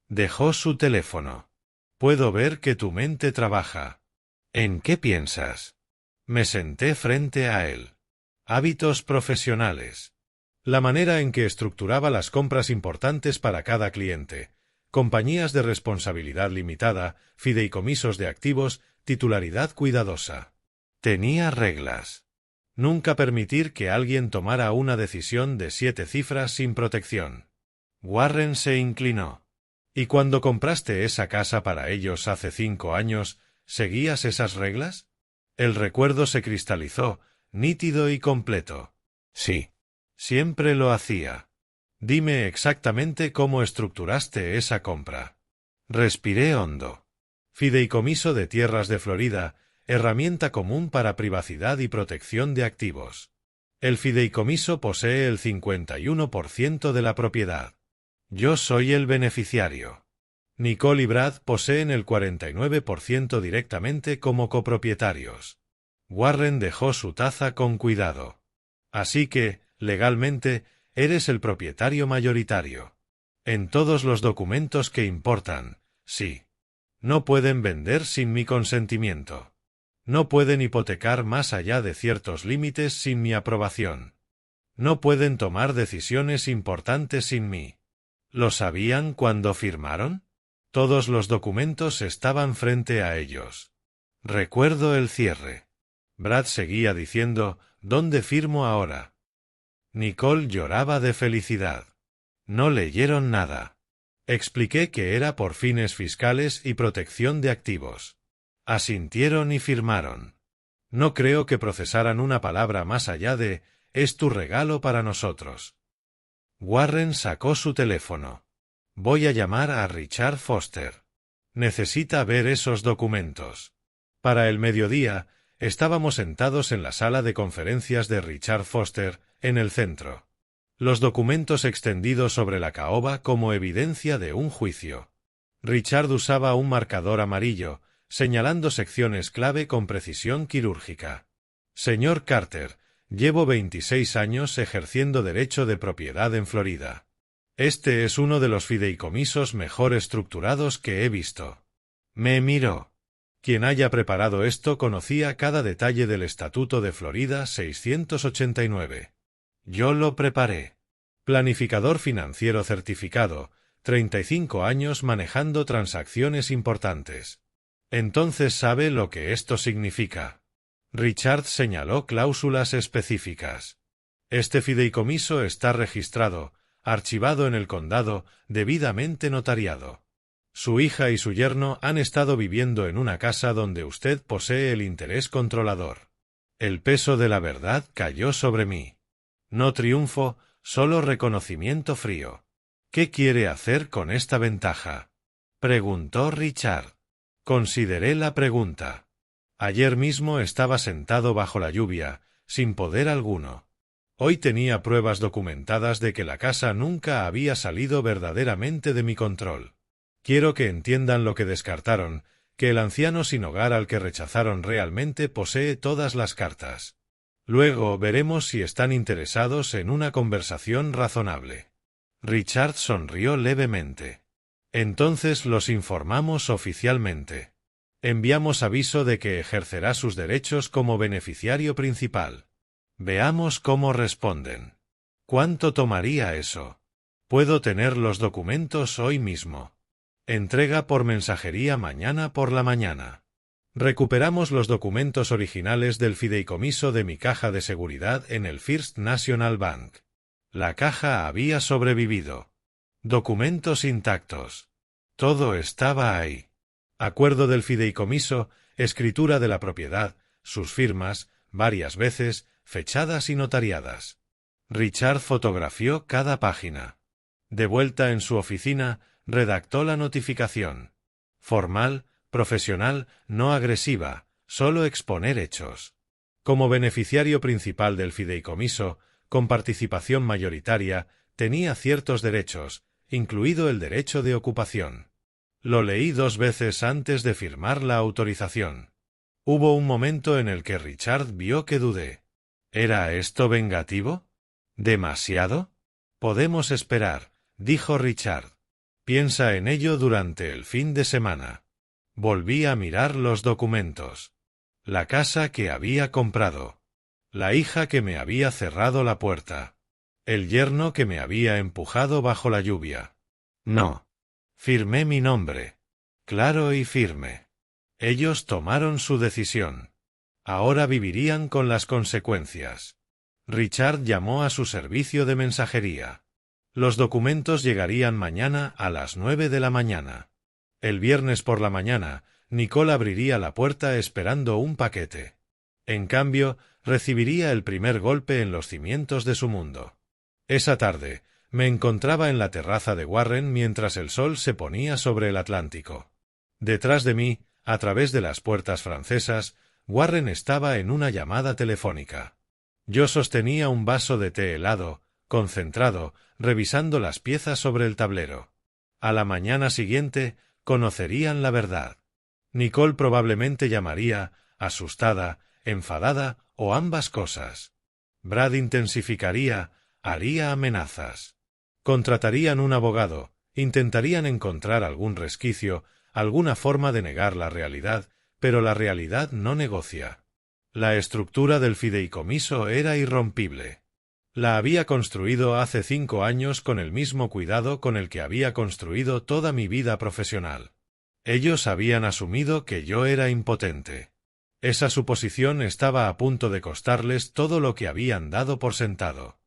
Dejó su teléfono. Puedo ver que tu mente trabaja. ¿En qué piensas? Me senté frente a él. Hábitos profesionales. La manera en que estructuraba las compras importantes para cada cliente. Compañías de responsabilidad limitada, fideicomisos de activos, titularidad cuidadosa. Tenía reglas. Nunca permitir que alguien tomara una decisión de 7 cifras sin protección. Warren se inclinó. ¿Y cuando compraste esa casa para ellos hace 5 años, seguías esas reglas? El recuerdo se cristalizó, nítido y completo. Sí. Siempre lo hacía. Dime exactamente cómo estructuraste esa compra. Respiré hondo. Fideicomiso de Tierras de Florida, herramienta común para privacidad y protección de activos. El fideicomiso posee el 51% de la propiedad. Yo soy el beneficiario. Nicole y Brad poseen el 49% directamente como copropietarios. Warren dejó su taza con cuidado. Así que, legalmente, eres el propietario mayoritario. En todos los documentos que importan, sí. No pueden vender sin mi consentimiento. No pueden hipotecar más allá de ciertos límites sin mi aprobación. No pueden tomar decisiones importantes sin mí. ¿Lo sabían cuando firmaron? Todos los documentos estaban frente a ellos. Recuerdo el cierre. Brad seguía diciendo, ¿dónde firmo ahora? Nicole lloraba de felicidad. No leyeron nada. Expliqué que era por fines fiscales y protección de activos. Asintieron y firmaron. No creo que procesaran una palabra más allá de, es tu regalo para nosotros. Warren sacó su teléfono. Voy a llamar a Richard Foster. Necesita ver esos documentos. Para el mediodía, estábamos sentados en la sala de conferencias de Richard Foster, en el centro. Los documentos extendidos sobre la caoba como evidencia de un juicio. Richard usaba un marcador amarillo, señalando secciones clave con precisión quirúrgica. Señor Carter, llevo 26 años ejerciendo derecho de propiedad en Florida. Este es uno de los fideicomisos mejor estructurados que he visto. Me miró. Quien haya preparado esto conocía cada detalle del Estatuto de Florida 689. Yo lo preparé. Planificador financiero certificado, 35 años manejando transacciones importantes. Entonces sabe lo que esto significa. Richard señaló cláusulas específicas. Este fideicomiso está registrado, archivado en el condado, debidamente notariado. Su hija y su yerno han estado viviendo en una casa donde usted posee el interés controlador. El peso de la verdad cayó sobre mí. No triunfo, solo reconocimiento frío. ¿Qué quiere hacer con esta ventaja? Preguntó Richard. Consideré la pregunta. Ayer mismo estaba sentado bajo la lluvia, sin poder alguno. Hoy tenía pruebas documentadas de que la casa nunca había salido verdaderamente de mi control. Quiero que entiendan lo que descartaron, que el anciano sin hogar al que rechazaron realmente posee todas las cartas. Luego veremos si están interesados en una conversación razonable. Richard sonrió levemente. Entonces los informamos oficialmente. Enviamos aviso de que ejercerá sus derechos como beneficiario principal. Veamos cómo responden. ¿Cuánto tomaría eso? Puedo tener los documentos hoy mismo. Entrega por mensajería mañana por la mañana. Recuperamos los documentos originales del fideicomiso de mi caja de seguridad en el First National Bank. La caja había sobrevivido. Documentos intactos. Todo estaba ahí. Acuerdo del fideicomiso, escritura de la propiedad, sus firmas, varias veces, fechadas y notariadas. Richard fotografió cada página. De vuelta en su oficina, redactó la notificación. Formal, profesional, no agresiva, solo exponer hechos. Como beneficiario principal del fideicomiso, con participación mayoritaria, tenía ciertos derechos, incluido el derecho de ocupación. Lo leí 2 veces antes de firmar la autorización. Hubo un momento en el que Richard vio que dudé. ¿Era esto vengativo? ¿Demasiado? Podemos esperar, dijo Richard. Piensa en ello durante el fin de semana. Volví a mirar los documentos. La casa que había comprado. La hija que me había cerrado la puerta. El yerno que me había empujado bajo la lluvia. No. Firmé mi nombre. Claro y firme. Ellos tomaron su decisión. Ahora vivirían con las consecuencias. Richard llamó a su servicio de mensajería. Los documentos llegarían mañana a las 9 de la mañana. El viernes por la mañana, Nicole abriría la puerta esperando un paquete. En cambio, recibiría el primer golpe en los cimientos de su mundo. Esa tarde, me encontraba en la terraza de Warren mientras el sol se ponía sobre el Atlántico. Detrás de mí, a través de las puertas francesas, Warren estaba en una llamada telefónica. Yo sostenía un vaso de té helado, concentrado, revisando las piezas sobre el tablero. A la mañana siguiente, conocerían la verdad. Nicole probablemente llamaría, asustada, enfadada o ambas cosas. Brad intensificaría, Haría amenazas. Contratarían un abogado, intentarían encontrar algún resquicio, alguna forma de negar la realidad, pero la realidad no negocia. La estructura del fideicomiso era irrompible. La había construido hace 5 años con el mismo cuidado con el que había construido toda mi vida profesional. Ellos habían asumido que yo era impotente. Esa suposición estaba a punto de costarles todo lo que habían dado por sentado.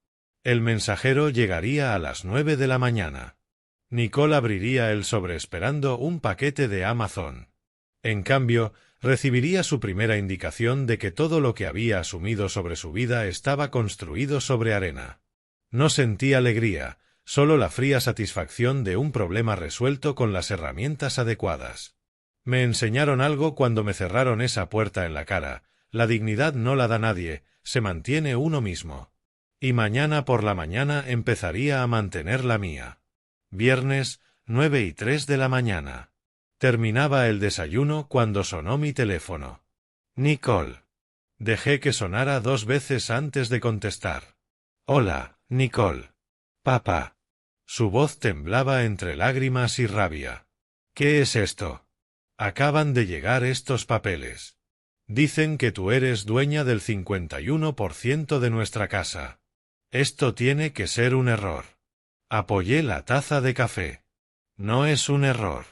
El mensajero llegaría a las 9 de la mañana. Nicole abriría el sobre esperando un paquete de Amazon. En cambio, recibiría su primera indicación de que todo lo que había asumido sobre su vida estaba construido sobre arena. No sentí alegría, solo la fría satisfacción de un problema resuelto con las herramientas adecuadas. Me enseñaron algo cuando me cerraron esa puerta en la cara: la dignidad no la da nadie, se mantiene uno mismo. Y mañana por la mañana empezaría a mantener la mía. Viernes, 9:03 de la mañana. Terminaba el desayuno cuando sonó mi teléfono. Nicole. Dejé que sonara 2 veces antes de contestar. Hola, Nicole. Papá. Su voz temblaba entre lágrimas y rabia. ¿Qué es esto? Acaban de llegar estos papeles. Dicen que tú eres dueña del 51% de nuestra casa. Esto tiene que ser un error. Apoyé la taza de café. No es un error.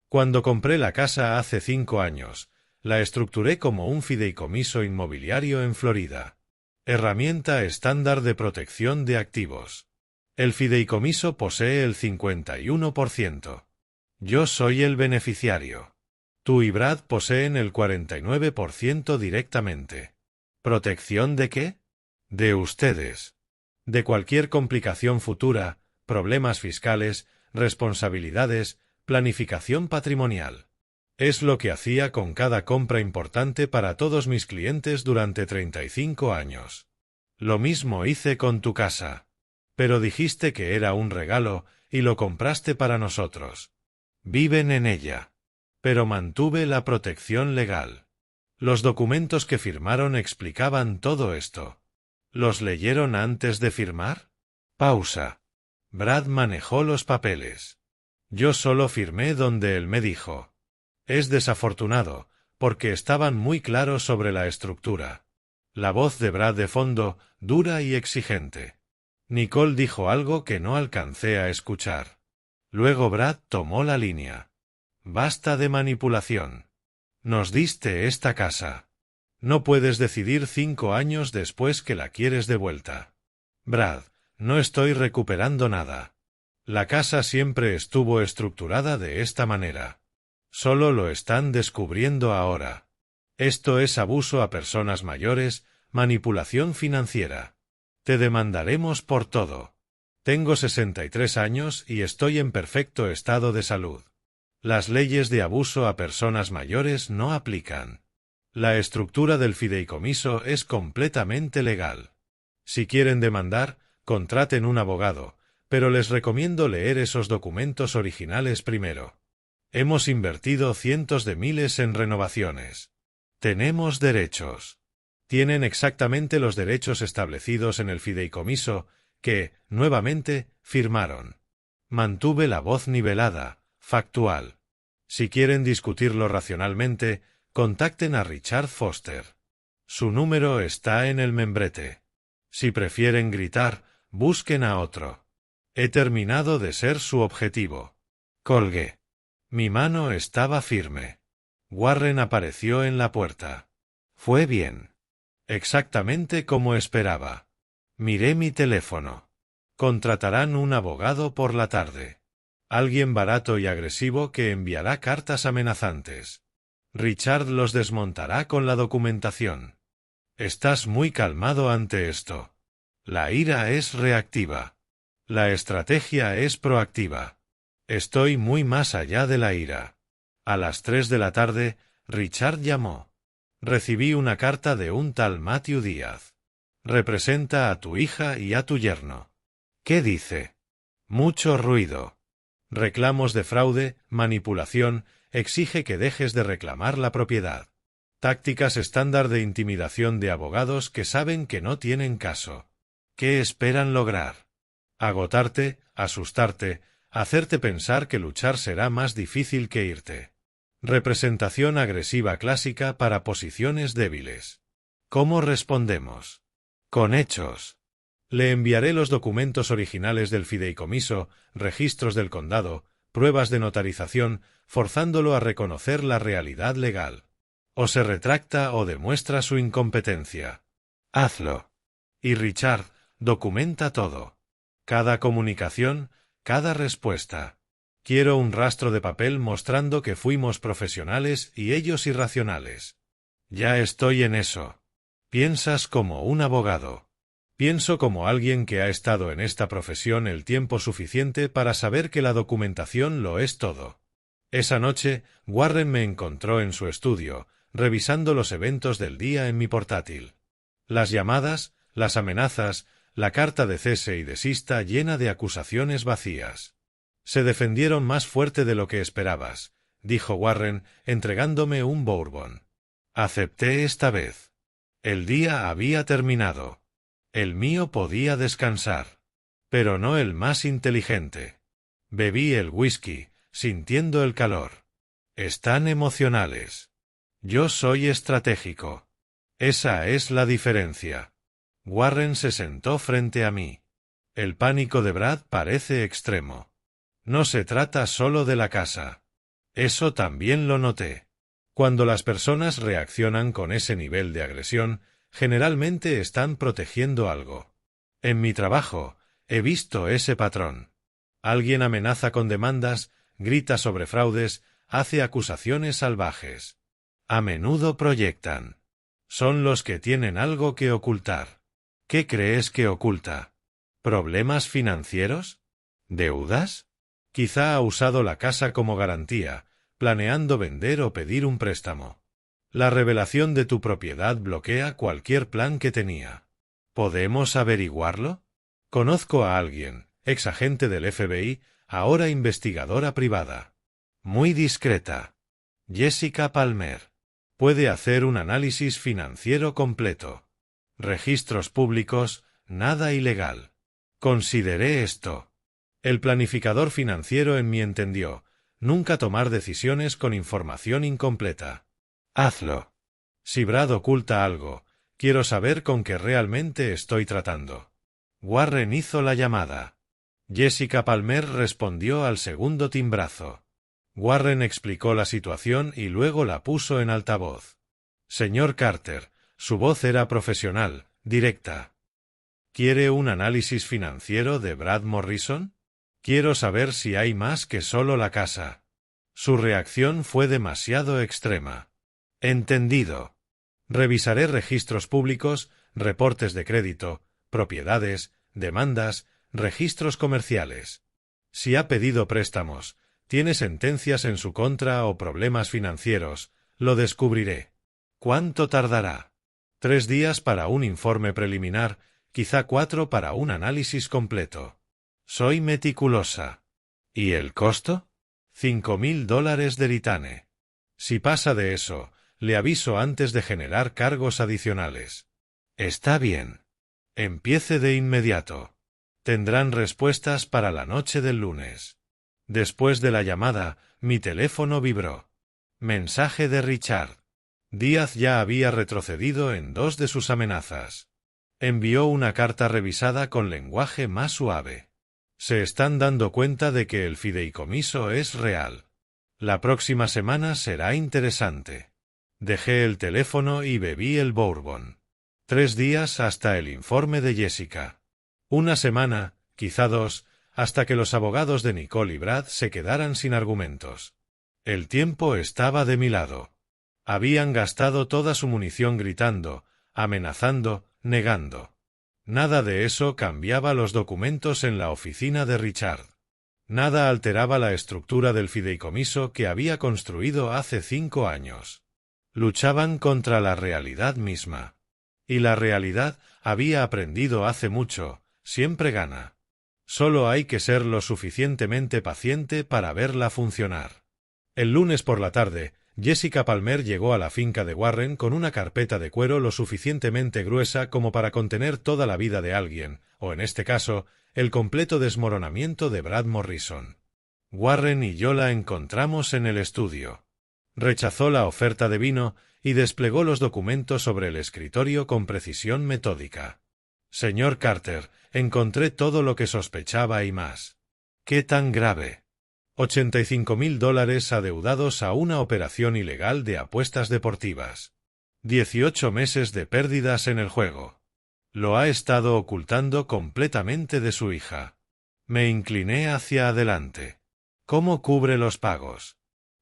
Cuando compré la casa hace 5 años, la estructuré como un fideicomiso inmobiliario en Florida. Herramienta estándar de protección de activos. El fideicomiso posee el 51%. Yo soy el beneficiario. Tú y Brad poseen el 49% directamente. ¿Protección de qué? De ustedes. De cualquier complicación futura, problemas fiscales, responsabilidades, planificación patrimonial. Es lo que hacía con cada compra importante para todos mis clientes durante 35 años. Lo mismo hice con tu casa. Pero dijiste que era un regalo y lo compraste para nosotros. Viven en ella. Pero mantuve la protección legal. Los documentos que firmaron explicaban todo esto. ¿Los leyeron antes de firmar? Pausa. Brad manejó los papeles. Yo solo firmé donde él me dijo. Es desafortunado, porque estaban muy claros sobre la estructura. La voz de Brad de fondo, dura y exigente. Nicole dijo algo que no alcancé a escuchar. Luego Brad tomó la línea. Basta de manipulación. Nos diste esta casa. No puedes decidir 5 años después que la quieres de vuelta. Brad, no estoy recuperando nada. La casa siempre estuvo estructurada de esta manera. Solo lo están descubriendo ahora. Esto es abuso a personas mayores, manipulación financiera. Te demandaremos por todo. Tengo 63 años y estoy en perfecto estado de salud. Las leyes de abuso a personas mayores no aplican. La estructura del fideicomiso es completamente legal. Si quieren demandar, contraten un abogado, pero les recomiendo leer esos documentos originales primero. Hemos invertido cientos de miles en renovaciones. Tenemos derechos. Tienen exactamente los derechos establecidos en el fideicomiso que, nuevamente, firmaron. Mantuve la voz nivelada, factual. Si quieren discutirlo racionalmente, contacten a Richard Foster. Su número está en el membrete. Si prefieren gritar, busquen a otro. He terminado de ser su objetivo. Colgué. Mi mano estaba firme. Warren apareció en la puerta. Fue bien. Exactamente como esperaba. Miré mi teléfono. Contratarán un abogado por la tarde. Alguien barato y agresivo que enviará cartas amenazantes. Richard los desmontará con la documentación. Estás muy calmado ante esto. La ira es reactiva. La estrategia es proactiva. Estoy muy más allá de la ira. A las 3 de la tarde, Richard llamó. Recibí una carta de un tal Matthew Díaz. Representa a tu hija y a tu yerno. ¿Qué dice? Mucho ruido. Reclamos de fraude, manipulación, exige que dejes de reclamar la propiedad. Tácticas estándar de intimidación de abogados que saben que no tienen caso. ¿Qué esperan lograr? Agotarte, asustarte, hacerte pensar que luchar será más difícil que irte. Representación agresiva clásica para posiciones débiles. ¿Cómo respondemos? Con hechos. Le enviaré los documentos originales del fideicomiso, registros del condado, pruebas de notarización, forzándolo a reconocer la realidad legal. O se retracta o demuestra su incompetencia. Hazlo. Y Richard, documenta todo. Cada comunicación, cada respuesta. Quiero un rastro de papel mostrando que fuimos profesionales y ellos irracionales. Ya estoy en eso. Piensas como un abogado. Pienso como alguien que ha estado en esta profesión el tiempo suficiente para saber que la documentación lo es todo. Esa noche, Warren me encontró en su estudio, revisando los eventos del día en mi portátil. Las llamadas, las amenazas, la carta de cese y desista llena de acusaciones vacías. Se defendieron más fuerte de lo que esperabas, dijo Warren, entregándome un bourbon. Acepté esta vez. El día había terminado. El mío podía descansar. Pero no el más inteligente. Bebí el whisky, sintiendo el calor. Están emocionales. Yo soy estratégico. Esa es la diferencia. Warren se sentó frente a mí. El pánico de Brad parece extremo. No se trata solo de la casa. Eso también lo noté. Cuando las personas reaccionan con ese nivel de agresión, generalmente están protegiendo algo. En mi trabajo, he visto ese patrón. Alguien amenaza con demandas, grita sobre fraudes, hace acusaciones salvajes. A menudo proyectan. Son los que tienen algo que ocultar. ¿Qué crees que oculta? ¿Problemas financieros? ¿Deudas? Quizá ha usado la casa como garantía, planeando vender o pedir un préstamo. La revelación de tu propiedad bloquea cualquier plan que tenía. ¿Podemos averiguarlo? Conozco a alguien, ex agente del FBI, ahora investigadora privada. Muy discreta. Jessica Palmer. Puede hacer un análisis financiero completo. Registros públicos, nada ilegal. Consideré esto. El planificador financiero en mí entendió, nunca tomar decisiones con información incompleta. Hazlo. Si Brad oculta algo, quiero saber con qué realmente estoy tratando. Warren hizo la llamada. Jessica Palmer respondió al segundo timbrazo. Warren explicó la situación y luego la puso en altavoz. Señor Carter, su voz era profesional, directa. ¿Quiere un análisis financiero de Brad Morrison? Quiero saber si hay más que solo la casa. Su reacción fue demasiado extrema. Entendido. Revisaré registros públicos, reportes de crédito, propiedades, demandas, registros comerciales. Si ha pedido préstamos, tiene sentencias en su contra o problemas financieros, lo descubriré. ¿Cuánto tardará? 3 días para un informe preliminar, quizá 4 para un análisis completo. Soy meticulosa. ¿Y el costo? $5,000 de Ritane. Si pasa de eso, le aviso antes de generar cargos adicionales. Está bien. Empiece de inmediato. Tendrán respuestas para la noche del lunes. Después de la llamada, mi teléfono vibró. Mensaje de Richard. Díaz ya había retrocedido en 2 de sus amenazas. Envió una carta revisada con lenguaje más suave. Se están dando cuenta de que el fideicomiso es real. La próxima semana será interesante. Dejé el teléfono y bebí el bourbon. 3 días hasta el informe de Jessica. 1 semana, quizá 2, hasta que los abogados de Nicole y Brad se quedaran sin argumentos. El tiempo estaba de mi lado. Habían gastado toda su munición gritando, amenazando, negando. Nada de eso cambiaba los documentos en la oficina de Richard. Nada alteraba la estructura del fideicomiso que había construido hace 5 años. Luchaban contra la realidad misma. Y la realidad, había aprendido hace mucho, siempre gana. Solo hay que ser lo suficientemente paciente para verla funcionar. El lunes por la tarde, Jessica Palmer llegó a la finca de Warren con una carpeta de cuero lo suficientemente gruesa como para contener toda la vida de alguien, o en este caso, el completo desmoronamiento de Brad Morrison. Warren y yo la encontramos en el estudio. Rechazó la oferta de vino y desplegó los documentos sobre el escritorio con precisión metódica. Señor Carter, encontré todo lo que sospechaba y más. ¿Qué tan grave? $85.000 adeudados a una operación ilegal de apuestas deportivas. 18 meses de pérdidas en el juego. Lo ha estado ocultando completamente de su hija. Me incliné hacia adelante. ¿Cómo cubre los pagos?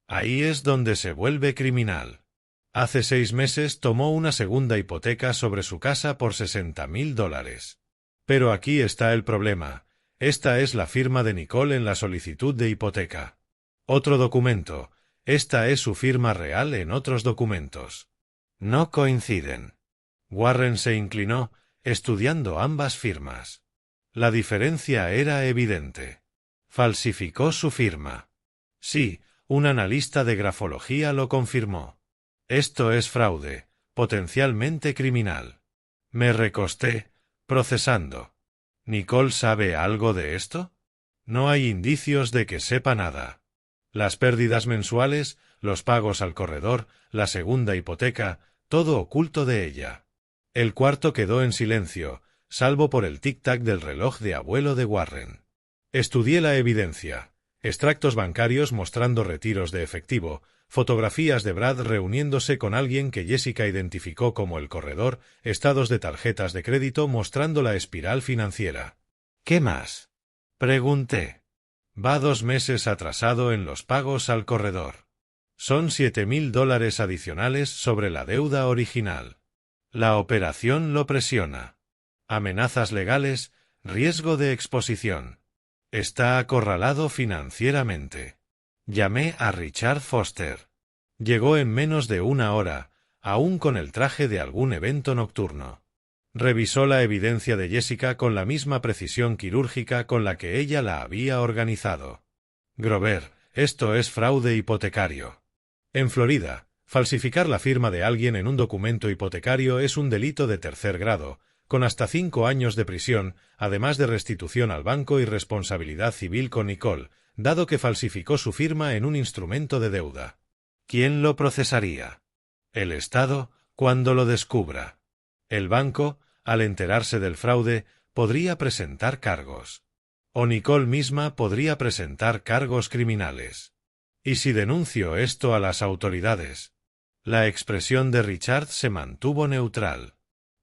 Ahí es donde se vuelve criminal. Hace 6 meses tomó una segunda hipoteca sobre su casa por $60.000. Pero aquí está el problema. Esta es la firma de Nicole en la solicitud de hipoteca. Otro documento. Esta es su firma real en otros documentos. No coinciden. Warren se inclinó, estudiando ambas firmas. La diferencia era evidente. Falsificó su firma. Sí, un analista de grafología lo confirmó. Esto es fraude, potencialmente criminal. Me recosté, procesando. ¿Nicole sabe algo de esto? No hay indicios de que sepa nada. Las pérdidas mensuales, los pagos al corredor, la segunda hipoteca, todo oculto de ella. El cuarto quedó en silencio, salvo por el tic-tac del reloj de abuelo de Warren. Estudié la evidencia. Extractos bancarios mostrando retiros de efectivo, fotografías de Brad reuniéndose con alguien que Jessica identificó como el corredor, estados de tarjetas de crédito mostrando la espiral financiera. ¿Qué más? Pregunté. Va 2 meses atrasado en los pagos al corredor. Son $7.000 adicionales sobre la deuda original. La operación lo presiona. Amenazas legales, riesgo de exposición. Está acorralado financieramente. Llamé a Richard Foster. Llegó en menos de 1 hora, aún con el traje de algún evento nocturno. Revisó la evidencia de Jessica con la misma precisión quirúrgica con la que ella la había organizado. Grover, esto es fraude hipotecario. En Florida, falsificar la firma de alguien en un documento hipotecario es un delito de 3er grado, con hasta 5 años de prisión, además de restitución al banco y responsabilidad civil con Nicole, dado que falsificó su firma en un instrumento de deuda. ¿Quién lo procesaría? El Estado, cuando lo descubra. El banco, al enterarse del fraude, podría presentar cargos. O Nicole misma podría presentar cargos criminales. ¿Y si denuncio esto a las autoridades? La expresión de Richard se mantuvo neutral.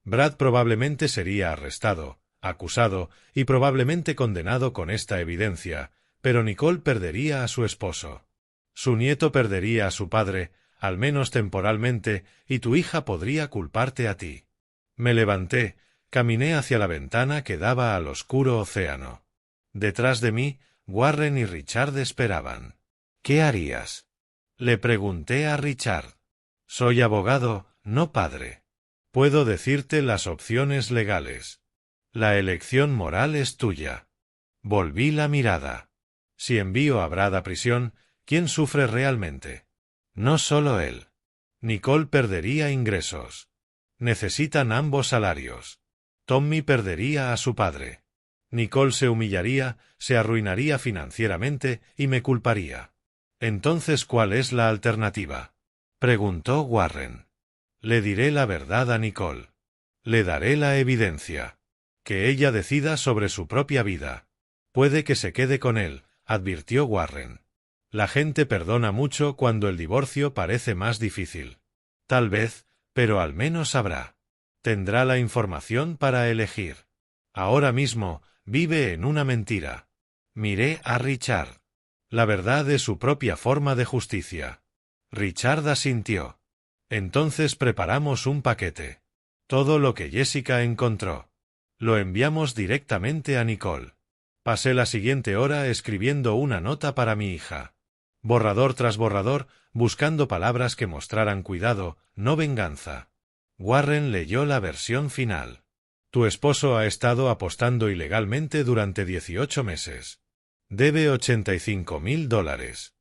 Brad probablemente sería arrestado, acusado y probablemente condenado con esta evidencia, pero Nicole perdería a su esposo. Su nieto perdería a su padre, al menos temporalmente, y tu hija podría culparte a ti. Me levanté, caminé hacia la ventana que daba al oscuro océano. Detrás de mí, Warren y Richard esperaban. ¿Qué harías? Le pregunté a Richard. Soy abogado, no padre. Puedo decirte las opciones legales. La elección moral es tuya. Volví la mirada. Si envío a Brad a prisión, ¿quién sufre realmente? No solo él. Nicole perdería ingresos. Necesitan ambos salarios. Tommy perdería a su padre. Nicole se humillaría, se arruinaría financieramente y me culparía. Entonces, ¿cuál es la alternativa? Preguntó Warren. Le diré la verdad a Nicole. Le daré la evidencia. Que ella decida sobre su propia vida. Puede que se quede con él, advirtió Warren. La gente perdona mucho cuando el divorcio parece más difícil. Tal vez, pero al menos sabrá. Tendrá la información para elegir. Ahora mismo, vive en una mentira. Miré a Richard. La verdad es su propia forma de justicia. Richard asintió. Entonces preparamos un paquete. Todo lo que Jessica encontró. Lo enviamos directamente a Nicole. Pasé la siguiente hora escribiendo una nota para mi hija. Borrador tras borrador, buscando palabras que mostraran cuidado, no venganza. Warren leyó la versión final. Tu esposo ha estado apostando ilegalmente durante 18 meses. Debe $85.000.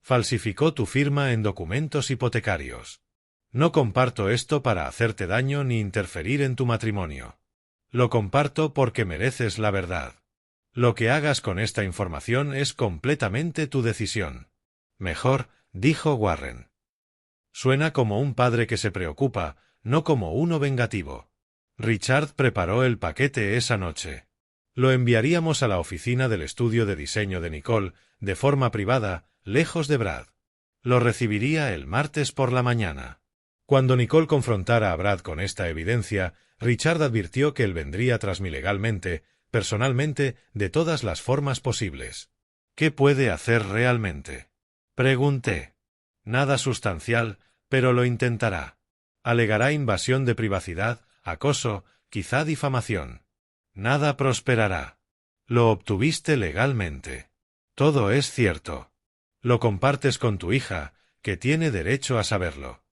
Falsificó tu firma en documentos hipotecarios. No comparto esto para hacerte daño ni interferir en tu matrimonio. Lo comparto porque mereces la verdad. Lo que hagas con esta información es completamente tu decisión. Mejor, dijo Warren. Suena como un padre que se preocupa, no como uno vengativo. Richard preparó el paquete esa noche. Lo enviaríamos a la oficina del estudio de diseño de Nicole, de forma privada, lejos de Brad. Lo recibiría el martes por la mañana. Cuando Nicole confrontara a Brad con esta evidencia, Richard advirtió que él vendría tras mí legalmente, personalmente, de todas las formas posibles. ¿Qué puede hacer realmente? Pregunté. Nada sustancial, pero lo intentará. Alegará invasión de privacidad, acoso, quizá difamación. Nada prosperará. Lo obtuviste legalmente. Todo es cierto. Lo compartes con tu hija, que tiene derecho a saberlo.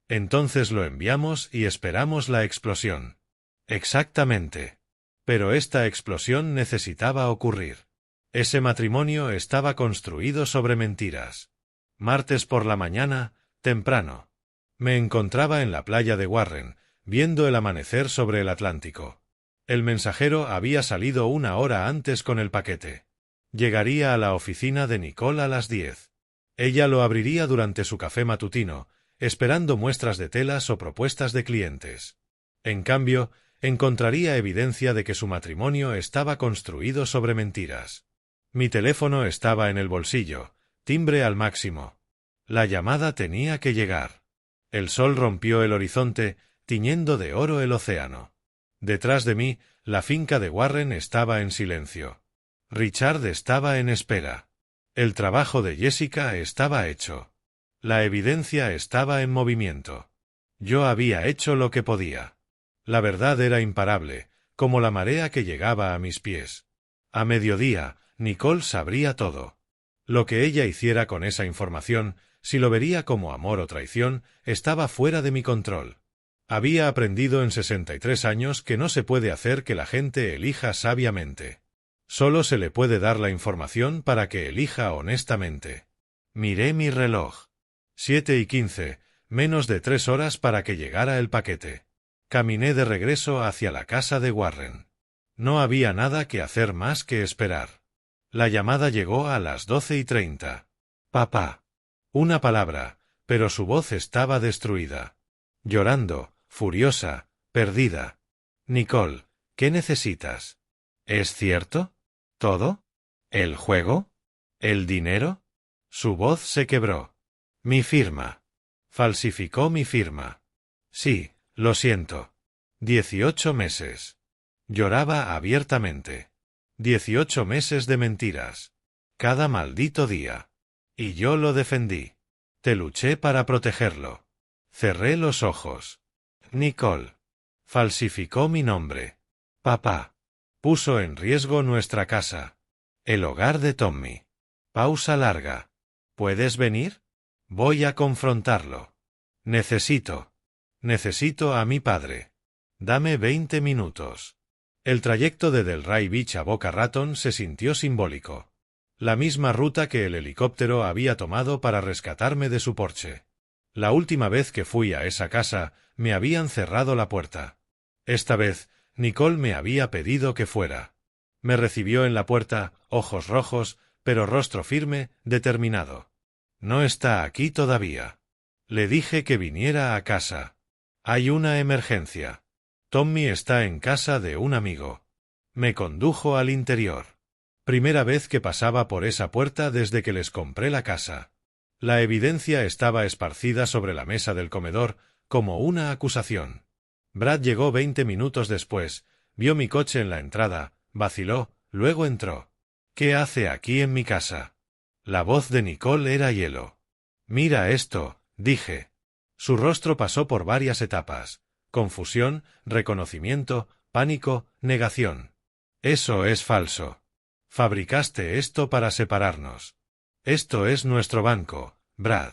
Entonces lo enviamos y esperamos la explosión. Exactamente. Pero esta explosión necesitaba ocurrir. Ese matrimonio estaba construido sobre mentiras. Martes por la mañana, temprano. Me encontraba en la playa de Warren, viendo el amanecer sobre el Atlántico. El mensajero había salido una hora antes con el paquete. Llegaría a la oficina de Nicole a las 10. Ella lo abriría durante su café matutino, esperando muestras de telas o propuestas de clientes. En cambio, encontraría evidencia de que su matrimonio estaba construido sobre mentiras. Mi teléfono estaba en el bolsillo, timbre al máximo. La llamada tenía que llegar. El sol rompió el horizonte, tiñendo de oro el océano. Detrás de mí, la finca de Warren estaba en silencio. Richard estaba en espera. El trabajo de Jessica estaba hecho. La evidencia estaba en movimiento. Yo había hecho lo que podía. La verdad era imparable, como la marea que llegaba a mis pies. A mediodía, Nicole sabría todo. Lo que ella hiciera con esa información, si lo vería como amor o traición, estaba fuera de mi control. Había aprendido en 63 años que no se puede hacer que la gente elija sabiamente. Solo se le puede dar la información para que elija honestamente. Miré mi reloj. 7:15, menos de 3 horas para que llegara el paquete. Caminé de regreso hacia la casa de Warren. No había nada que hacer más que esperar. La llamada llegó a las 12:30. Papá. Una palabra, pero su voz estaba destruida. Llorando, furiosa, perdida. Nicole, ¿qué necesitas? ¿Es cierto? ¿Todo? ¿El juego? ¿El dinero? Su voz se quebró. Mi firma. Falsificó mi firma. Sí, lo siento. 18 meses. Lloraba abiertamente. 18 meses de mentiras. Cada maldito día. Y yo lo defendí. Te luché para protegerlo. Cerré los ojos. Nicole. Falsificó mi nombre. Papá. Puso en riesgo nuestra casa. El hogar de Tommy. Pausa larga. ¿Puedes venir? Voy a confrontarlo. Necesito a mi padre. Dame 20 minutos. El trayecto de Delray Beach a Boca Raton se sintió simbólico. La misma ruta que el helicóptero había tomado para rescatarme de su porche. La última vez que fui a esa casa, me habían cerrado la puerta. Esta vez, Nicole me había pedido que fuera. Me recibió en la puerta, ojos rojos, pero rostro firme, determinado. No está aquí todavía. Le dije que viniera a casa. Hay una emergencia. Tommy está en casa de un amigo. Me condujo al interior. Primera vez que pasaba por esa puerta desde que les compré la casa. La evidencia estaba esparcida sobre la mesa del comedor, como una acusación. Brad llegó 20 minutos después, vio mi coche en la entrada, vaciló, luego entró. ¿Qué hace aquí en mi casa? La voz de Nicole era hielo. Mira esto, dije. Su rostro pasó por varias etapas. Confusión, reconocimiento, pánico, negación. Eso es falso. Fabricaste esto para separarnos. Esto es nuestro banco, Brad.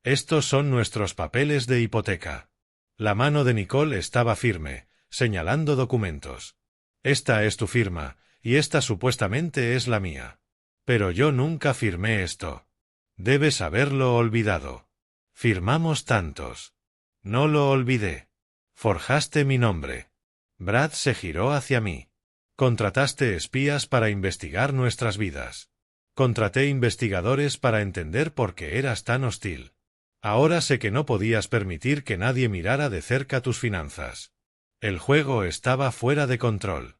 Estos son nuestros papeles de hipoteca. La mano de Nicole estaba firme, señalando documentos. Esta es tu firma, y esta supuestamente es la mía. Pero yo nunca firmé esto. Debes haberlo olvidado. Firmamos tantos. No lo olvidé. Forjaste mi nombre. Brad se giró hacia mí. Contrataste espías para investigar nuestras vidas. Contraté investigadores para entender por qué eras tan hostil. Ahora sé que no podías permitir que nadie mirara de cerca tus finanzas. El juego estaba fuera de control.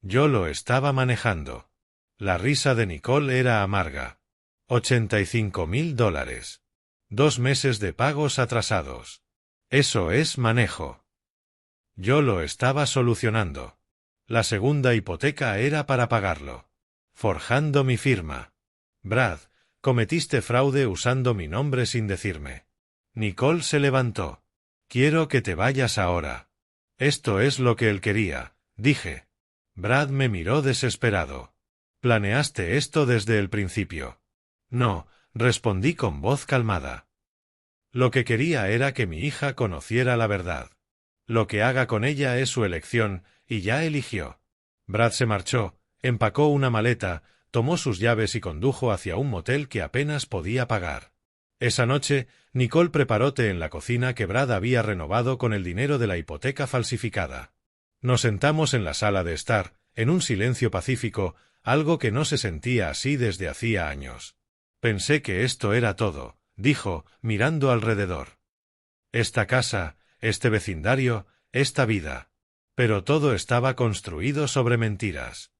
Yo lo estaba manejando. La risa de Nicole era amarga. $85.000. 2 meses de pagos atrasados. Eso es manejo. Yo lo estaba solucionando. La segunda hipoteca era para pagarlo. Forjando mi firma. Brad, cometiste fraude usando mi nombre sin decirme. Nicole se levantó. Quiero que te vayas ahora. Esto es lo que él quería, dije. Brad me miró desesperado. ¿Planeaste esto desde el principio? No, respondí con voz calmada. Lo que quería era que mi hija conociera la verdad. Lo que haga con ella es su elección, y ya eligió. Brad se marchó, empacó una maleta, tomó sus llaves y condujo hacia un motel que apenas podía pagar. Esa noche, Nicole preparó té en la cocina que Brad había renovado con el dinero de la hipoteca falsificada. Nos sentamos en la sala de estar, en un silencio pacífico, algo que no se sentía así desde hacía años. Pensé que esto era todo, dijo, mirando alrededor. Esta casa, este vecindario, esta vida. Pero todo estaba construido sobre mentiras.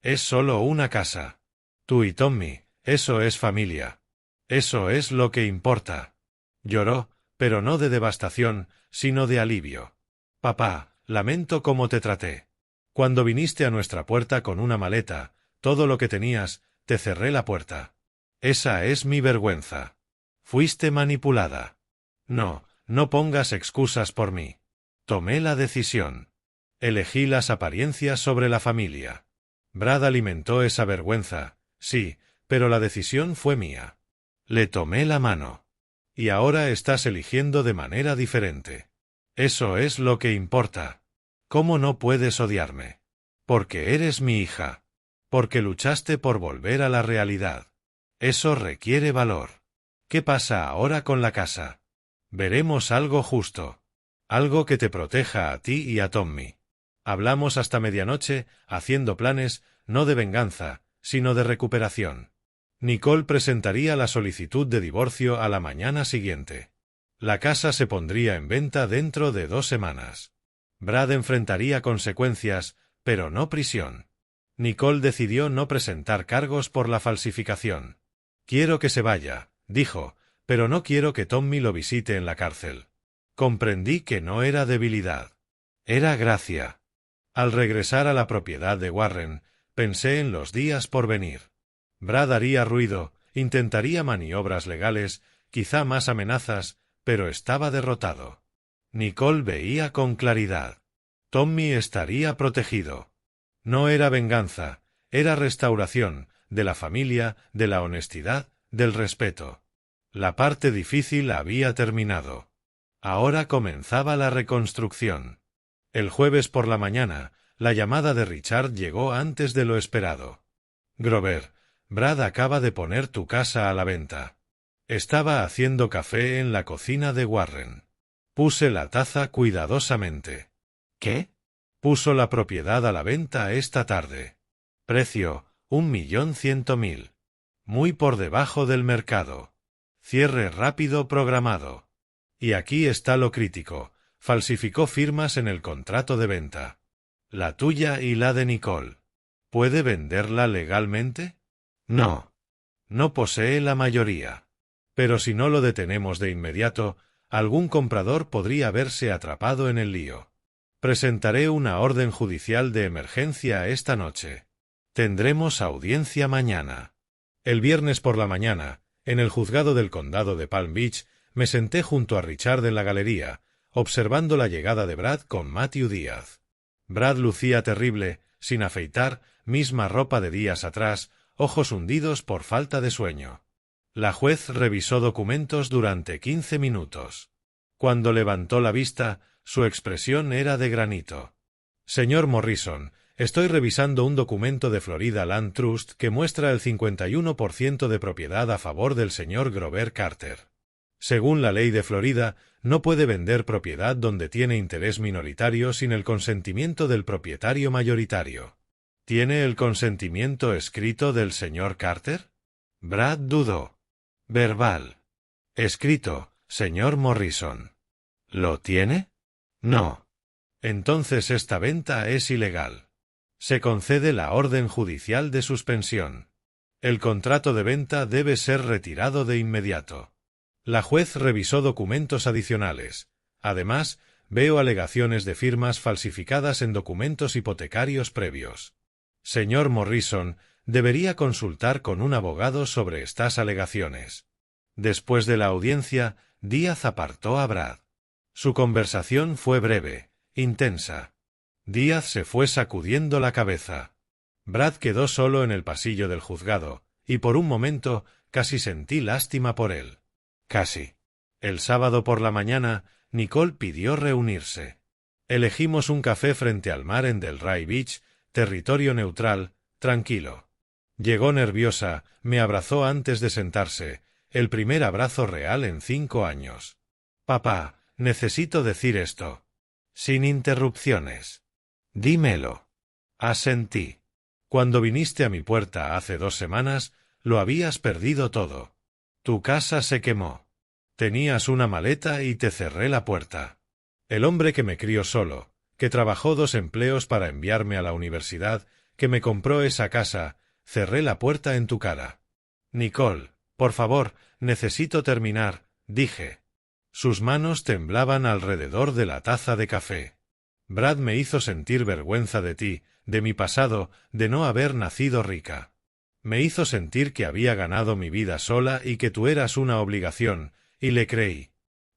Es solo una casa. Tú y Tommy, eso es familia. Eso es lo que importa. Lloró, pero no de devastación, sino de alivio. Papá, lamento cómo te traté. Cuando viniste a nuestra puerta con una maleta, todo lo que tenías, te cerré la puerta. Esa es mi vergüenza. Fuiste manipulada. No, no pongas excusas por mí. Tomé la decisión. Elegí las apariencias sobre la familia. Brad alimentó esa vergüenza, sí, pero la decisión fue mía. Le tomé la mano. Y ahora estás eligiendo de manera diferente. Eso es lo que importa. ¿Cómo no puedes odiarme? Porque eres mi hija. Porque luchaste por volver a la realidad. Eso requiere valor. ¿Qué pasa ahora con la casa? Veremos algo justo. Algo que te proteja a ti y a Tommy. Hablamos hasta medianoche, haciendo planes, no de venganza, sino de recuperación. Nicole presentaría la solicitud de divorcio a la mañana siguiente. La casa se pondría en venta dentro de 2 semanas. Brad enfrentaría consecuencias, pero no prisión. Nicole decidió no presentar cargos por la falsificación. Quiero que se vaya, dijo, pero no quiero que Tommy lo visite en la cárcel. Comprendí que no era debilidad. Era gracia. Al regresar a la propiedad de Warren, pensé en los días por venir. Brad haría ruido, intentaría maniobras legales, quizá más amenazas, pero estaba derrotado. Nicole veía con claridad. Tommy estaría protegido. No era venganza, era restauración, de la familia, de la honestidad, del respeto. La parte difícil había terminado. Ahora comenzaba la reconstrucción. El jueves por la mañana, la llamada de Richard llegó antes de lo esperado. Grover, Brad acaba de poner tu casa a la venta. Estaba haciendo café en la cocina de Warren. Puse la taza cuidadosamente. ¿Qué? Puso la propiedad a la venta esta tarde. Precio, 1.100.000. Muy por debajo del mercado. Cierre rápido programado. Y aquí está lo crítico. Falsificó firmas en el contrato de venta. La tuya y la de Nicole. ¿Puede venderla legalmente? No. No posee la mayoría. Pero si no lo detenemos de inmediato, algún comprador podría verse atrapado en el lío. Presentaré una orden judicial de emergencia esta noche. Tendremos audiencia mañana. El viernes por la mañana, en el juzgado del condado de Palm Beach, me senté junto a Richard en la galería, observando la llegada de Brad con Matthew Díaz. Brad lucía terrible, sin afeitar, misma ropa de días atrás, ojos hundidos por falta de sueño. La juez revisó documentos durante 15 minutos. Cuando levantó la vista, su expresión era de granito. Señor Morrison, Estoy revisando un documento de Florida Land Trust que muestra el 51% de propiedad a favor del señor Grover Carter. Según la ley de Florida, no puede vender propiedad donde tiene interés minoritario sin el consentimiento del propietario mayoritario. ¿Tiene el consentimiento escrito del señor Carter? Brad dudó. Verbal. Escrito, señor Morrison. ¿Lo tiene? No. Entonces esta venta es ilegal. Se concede la orden judicial de suspensión. El contrato de venta debe ser retirado de inmediato. La juez revisó documentos adicionales. Además, veo alegaciones de firmas falsificadas en documentos hipotecarios previos. Señor Morrison, debería consultar con un abogado sobre estas alegaciones. Después de la audiencia, Díaz apartó a Brad. Su conversación fue breve, intensa. Díaz se fue sacudiendo la cabeza. Brad quedó solo en el pasillo del juzgado, y por un momento casi sentí lástima por él. Casi. El sábado por la mañana, Nicole pidió reunirse. Elegimos un café frente al mar en Delray Beach, territorio neutral, tranquilo. Llegó nerviosa, me abrazó antes de sentarse, el primer abrazo real en 5 años. Papá, necesito decir esto. Sin interrupciones. Dímelo. Asentí. Cuando viniste a mi puerta hace 2 semanas, lo habías perdido todo. Tu casa se quemó. Tenías una maleta y te cerré la puerta. El hombre que me crió solo, que trabajó 2 empleos para enviarme a la universidad, que me compró esa casa, cerré la puerta en tu cara. Nicole, por favor, necesito terminar, dije. Sus manos temblaban alrededor de la taza de café. Brad me hizo sentir vergüenza de ti, de mi pasado, de no haber nacido rica. Me hizo sentir que había ganado mi vida sola y que tú eras una obligación, y le creí.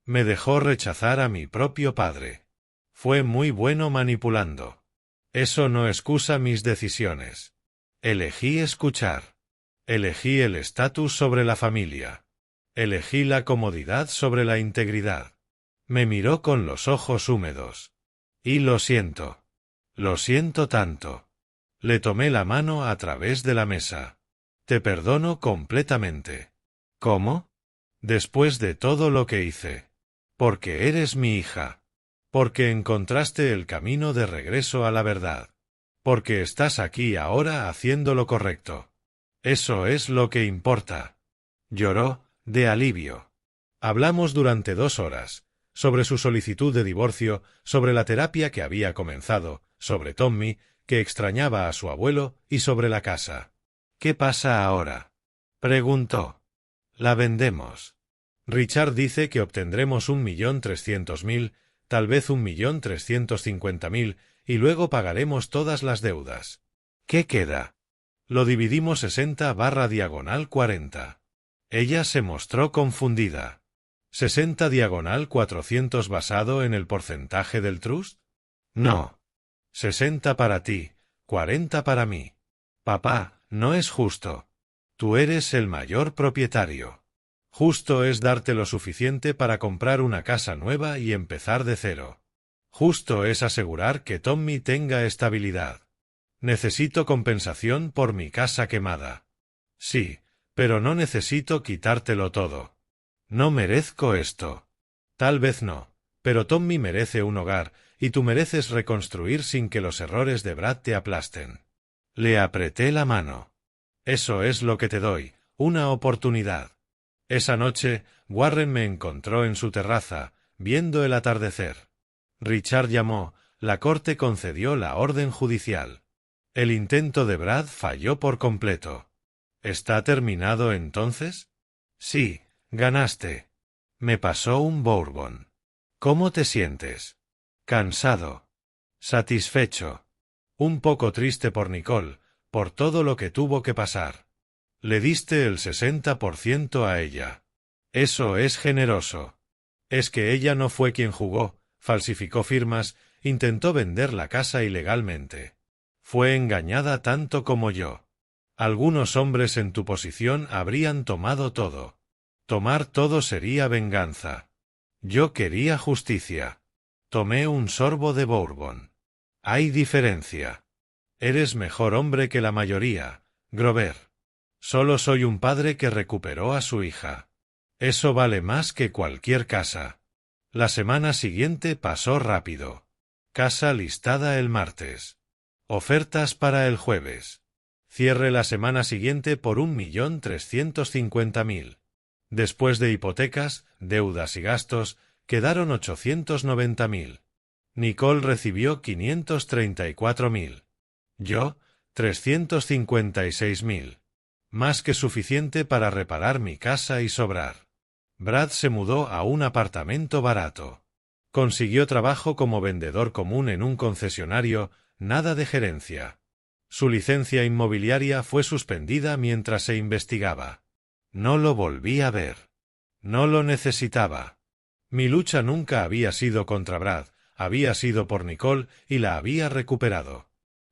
Me dejó rechazar a mi propio padre. Fue muy bueno manipulando. Eso no excusa mis decisiones. Elegí escuchar. Elegí el estatus sobre la familia. Elegí la comodidad sobre la integridad. Me miró con los ojos húmedos. Y lo siento. Lo siento tanto. Le tomé la mano a través de la mesa. Te perdono completamente. ¿Cómo? Después de todo lo que hice. Porque eres mi hija. Porque encontraste el camino de regreso a la verdad. Porque estás aquí ahora haciendo lo correcto. Eso es lo que importa. Lloró, de alivio. Hablamos durante 2 horas, sobre su solicitud de divorcio, sobre la terapia que había comenzado, sobre Tommy, que extrañaba a su abuelo, y sobre la casa. ¿Qué pasa ahora? Preguntó. La vendemos. Richard dice que obtendremos 1.300.000, tal vez 1.350.000, y luego pagaremos todas las deudas. ¿Qué queda? Lo dividimos 60/40. Ella se mostró confundida. ¿60/400 basado en el porcentaje del trust? No. 60 para ti, 40 para mí. Papá, no es justo. Tú eres el mayor propietario. Justo es darte lo suficiente para comprar una casa nueva y empezar de cero. Justo es asegurar que Tommy tenga estabilidad. Necesito compensación por mi casa quemada. Sí, pero no necesito quitártelo todo. No merezco esto. Tal vez no, pero Tommy merece un hogar, y tú mereces reconstruir sin que los errores de Brad te aplasten. Le apreté la mano. Eso es lo que te doy, una oportunidad. Esa noche, Warren me encontró en su terraza, viendo el atardecer. Richard llamó, la corte concedió la orden judicial. El intento de Brad falló por completo. ¿Está terminado entonces? Sí, ganaste. Me pasó un bourbon. ¿Cómo te sientes? Cansado. Satisfecho. Un poco triste por Nicole, por todo lo que tuvo que pasar. Le diste el 60% a ella. Eso es generoso. Es que ella no fue quien jugó, falsificó firmas, intentó vender la casa ilegalmente. Fue engañada tanto como yo. Algunos hombres en tu posición habrían tomado todo. Tomar todo sería venganza. Yo quería justicia. Tomé un sorbo de bourbon. Hay diferencia. Eres mejor hombre que la mayoría, Grover. Solo soy un padre que recuperó a su hija. Eso vale más que cualquier casa. La semana siguiente pasó rápido. Casa listada el martes. Ofertas para el jueves. Cierre la semana siguiente por 1.350.000. Después de hipotecas, deudas y gastos, quedaron 890.000. Nicole recibió 534.000. Yo, 356.000. Más que suficiente para reparar mi casa y sobrar. Brad se mudó a un apartamento barato. Consiguió trabajo como vendedor común en un concesionario, nada de gerencia. Su licencia inmobiliaria fue suspendida mientras se investigaba. No lo volví a ver. No lo necesitaba. Mi lucha nunca había sido contra Brad, había sido por Nicole y la había recuperado.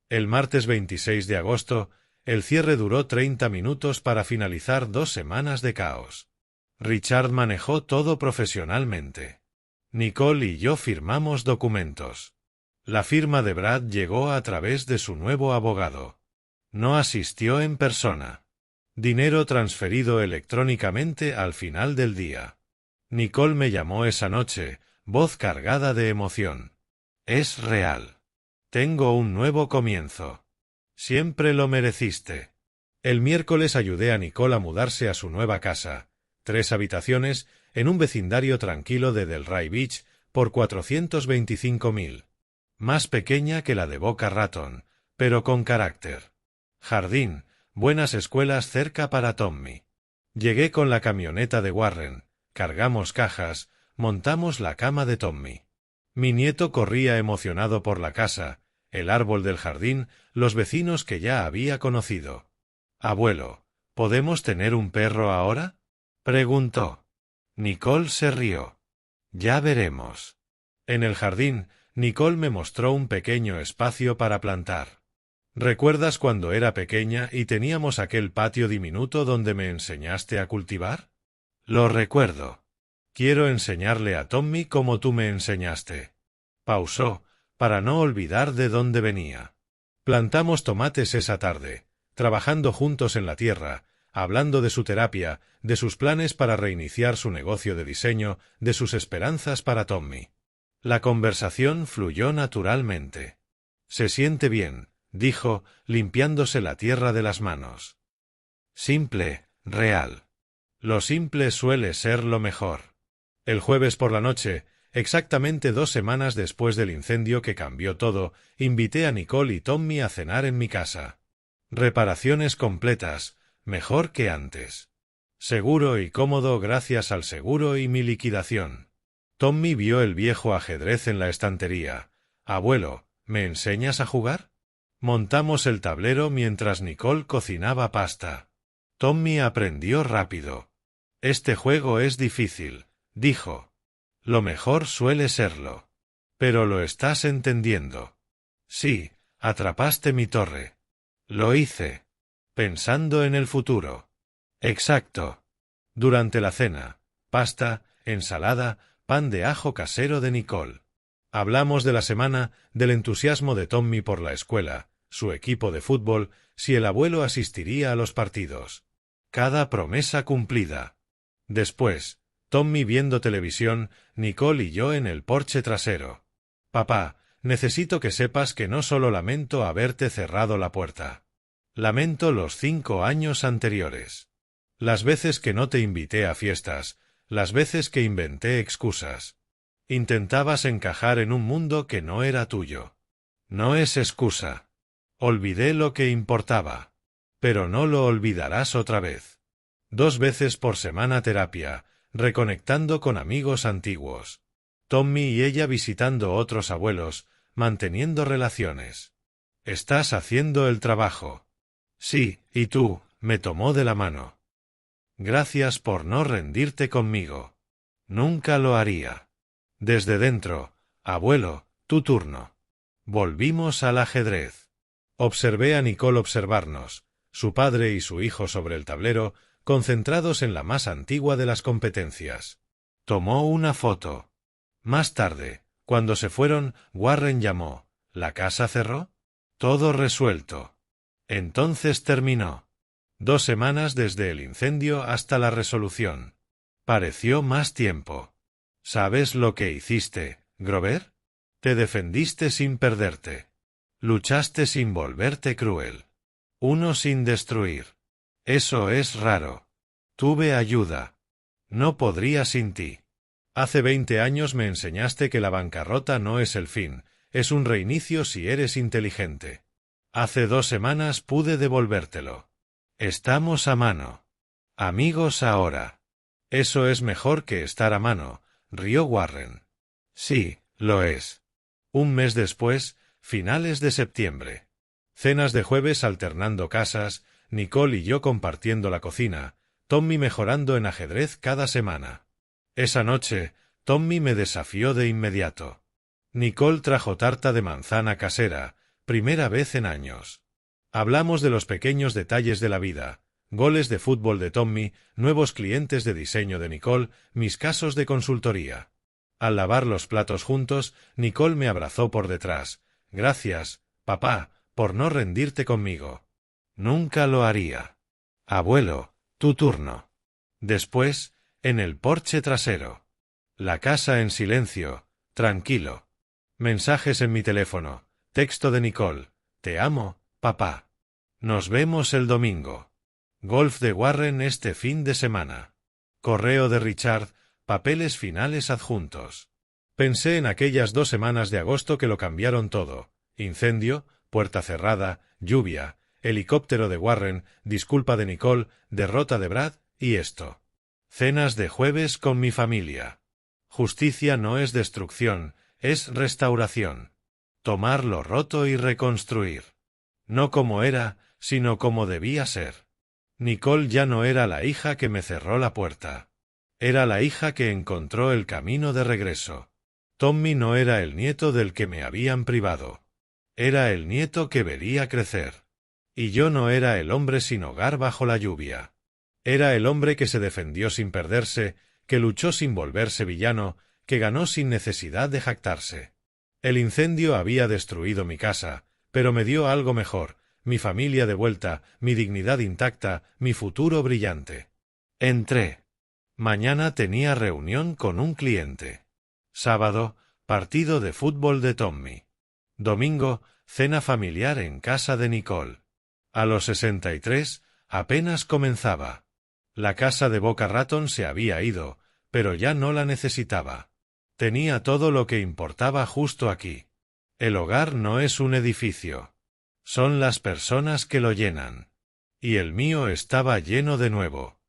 El martes 26 de agosto, el cierre duró 30 minutos para finalizar 2 semanas de caos. Richard manejó todo profesionalmente. Nicole y yo firmamos documentos. La firma de Brad llegó a través de su nuevo abogado. No asistió en persona. Dinero transferido electrónicamente al final del día. Nicole me llamó esa noche, voz cargada de emoción. Es real. Tengo un nuevo comienzo. Siempre lo mereciste. El miércoles ayudé a Nicole a mudarse a su nueva casa, 3 habitaciones, en un vecindario tranquilo de Delray Beach, por 425.000. Más pequeña que la de Boca Raton, pero con carácter. Jardín, buenas escuelas cerca para Tommy. Llegué con la camioneta de Warren, cargamos cajas, montamos la cama de Tommy. Mi nieto corría emocionado por la casa, el árbol del jardín, los vecinos que ya había conocido. «Abuelo, ¿podemos tener un perro ahora?», preguntó. Nicole se rió. «Ya veremos». En el jardín, Nicole me mostró un pequeño espacio para plantar. ¿Recuerdas cuando era pequeña y teníamos aquel patio diminuto donde me enseñaste a cultivar? Lo recuerdo. Quiero enseñarle a Tommy como tú me enseñaste. Pausó, para no olvidar de dónde venía. Plantamos tomates esa tarde, trabajando juntos en la tierra, hablando de su terapia, de sus planes para reiniciar su negocio de diseño, de sus esperanzas para Tommy. La conversación fluyó naturalmente. «Se siente bien», dijo, limpiándose la tierra de las manos. «Simple, real. Lo simple suele ser lo mejor». El jueves por la noche, exactamente 2 semanas después del incendio que cambió todo, invité a Nicole y Tommy a cenar en mi casa. Reparaciones completas, mejor que antes. Seguro y cómodo gracias al seguro y mi liquidación. Tommy vio el viejo ajedrez en la estantería. «Abuelo, ¿me enseñas a jugar?». Montamos el tablero mientras Nicole cocinaba pasta. Tommy aprendió rápido. «Este juego es difícil», dijo. «Lo mejor suele serlo. Pero lo estás entendiendo». «Sí, atrapaste mi torre». «Lo hice. Pensando en el futuro». «Exacto». Durante la cena, pasta, ensalada, pan de ajo casero de Nicole. Hablamos de la semana, del entusiasmo de Tommy por la escuela, su equipo de fútbol, si el abuelo asistiría a los partidos. Cada promesa cumplida. Después, Tommy viendo televisión, Nicole y yo en el porche trasero. «Papá, necesito que sepas que no solo lamento haberte cerrado la puerta. Lamento los 5 años anteriores. Las veces que no te invité a fiestas, las veces que inventé excusas. Intentabas encajar en un mundo que no era tuyo. No es excusa. Olvidé lo que importaba. Pero no lo olvidarás otra vez. 2 veces por semana terapia, reconectando con amigos antiguos. Tommy y ella visitando otros abuelos, manteniendo relaciones. Estás haciendo el trabajo». «Sí, y tú», me tomó de la mano. «Gracias por no rendirte conmigo. Nunca lo haría». Desde dentro, «Abuelo, tu turno». Volvimos al ajedrez. Observé a Nicole observarnos, su padre y su hijo sobre el tablero, concentrados en la más antigua de las competencias. Tomó una foto. Más tarde, cuando se fueron, Warren llamó. «¿La casa cerró?». Todo resuelto. Entonces terminó. 2 semanas desde el incendio hasta la resolución. Pareció más tiempo. ¿Sabes lo que hiciste, Grover? Te defendiste sin perderte. Luchaste sin volverte cruel. Uno sin destruir. Eso es raro. Tuve ayuda. No podría sin ti. Hace 20 años me enseñaste que la bancarrota no es el fin, es un reinicio si eres inteligente. Hace 2 semanas pude devolvértelo. Estamos a mano. Amigos ahora. Eso es mejor que estar a mano, rió Warren. Sí, lo es. Un mes después, finales de septiembre. Cenas de jueves alternando casas, Nicole y yo compartiendo la cocina, Tommy mejorando en ajedrez cada semana. Esa noche, Tommy me desafió de inmediato. Nicole trajo tarta de manzana casera, primera vez en años. Hablamos de los pequeños detalles de la vida, goles de fútbol de Tommy, nuevos clientes de diseño de Nicole, mis casos de consultoría. Al lavar los platos juntos, Nicole me abrazó por detrás. Gracias, papá, por no rendirte conmigo. Nunca lo haría. Abuelo, tu turno. Después, en el porche trasero. La casa en silencio, tranquilo. Mensajes en mi teléfono. Texto de Nicole. Te amo, papá. Nos vemos el domingo. Golf de Warren este fin de semana. Correo de Richard, papeles finales adjuntos. Pensé en aquellas 2 semanas de agosto que lo cambiaron todo. Incendio, puerta cerrada, lluvia, helicóptero de Warren, disculpa de Nicole, derrota de Brad, y esto. Cenas de jueves con mi familia. Justicia no es destrucción, es restauración. Tomar lo roto y reconstruir. No como era, sino como debía ser. Nicole ya no era la hija que me cerró la puerta. Era la hija que encontró el camino de regreso. Tommy no era el nieto del que me habían privado. Era el nieto que vería crecer. Y yo no era el hombre sin hogar bajo la lluvia. Era el hombre que se defendió sin perderse, que luchó sin volverse villano, que ganó sin necesidad de jactarse. El incendio había destruido mi casa, pero me dio algo mejor, mi familia de vuelta, mi dignidad intacta, mi futuro brillante. Entré. Mañana tenía reunión con un cliente. Sábado, partido de fútbol de Tommy. Domingo, cena familiar en casa de Nicole. A los 63, apenas comenzaba. La casa de Boca Raton se había ido, pero ya no la necesitaba. Tenía todo lo que importaba justo aquí. El hogar no es un edificio. Son las personas que lo llenan. Y el mío estaba lleno de nuevo.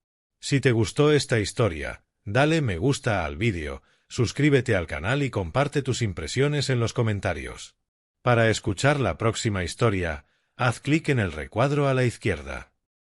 Si te gustó esta historia, dale me gusta al vídeo, suscríbete al canal y comparte tus impresiones en los comentarios. Para escuchar la próxima historia, haz clic en el recuadro a la izquierda.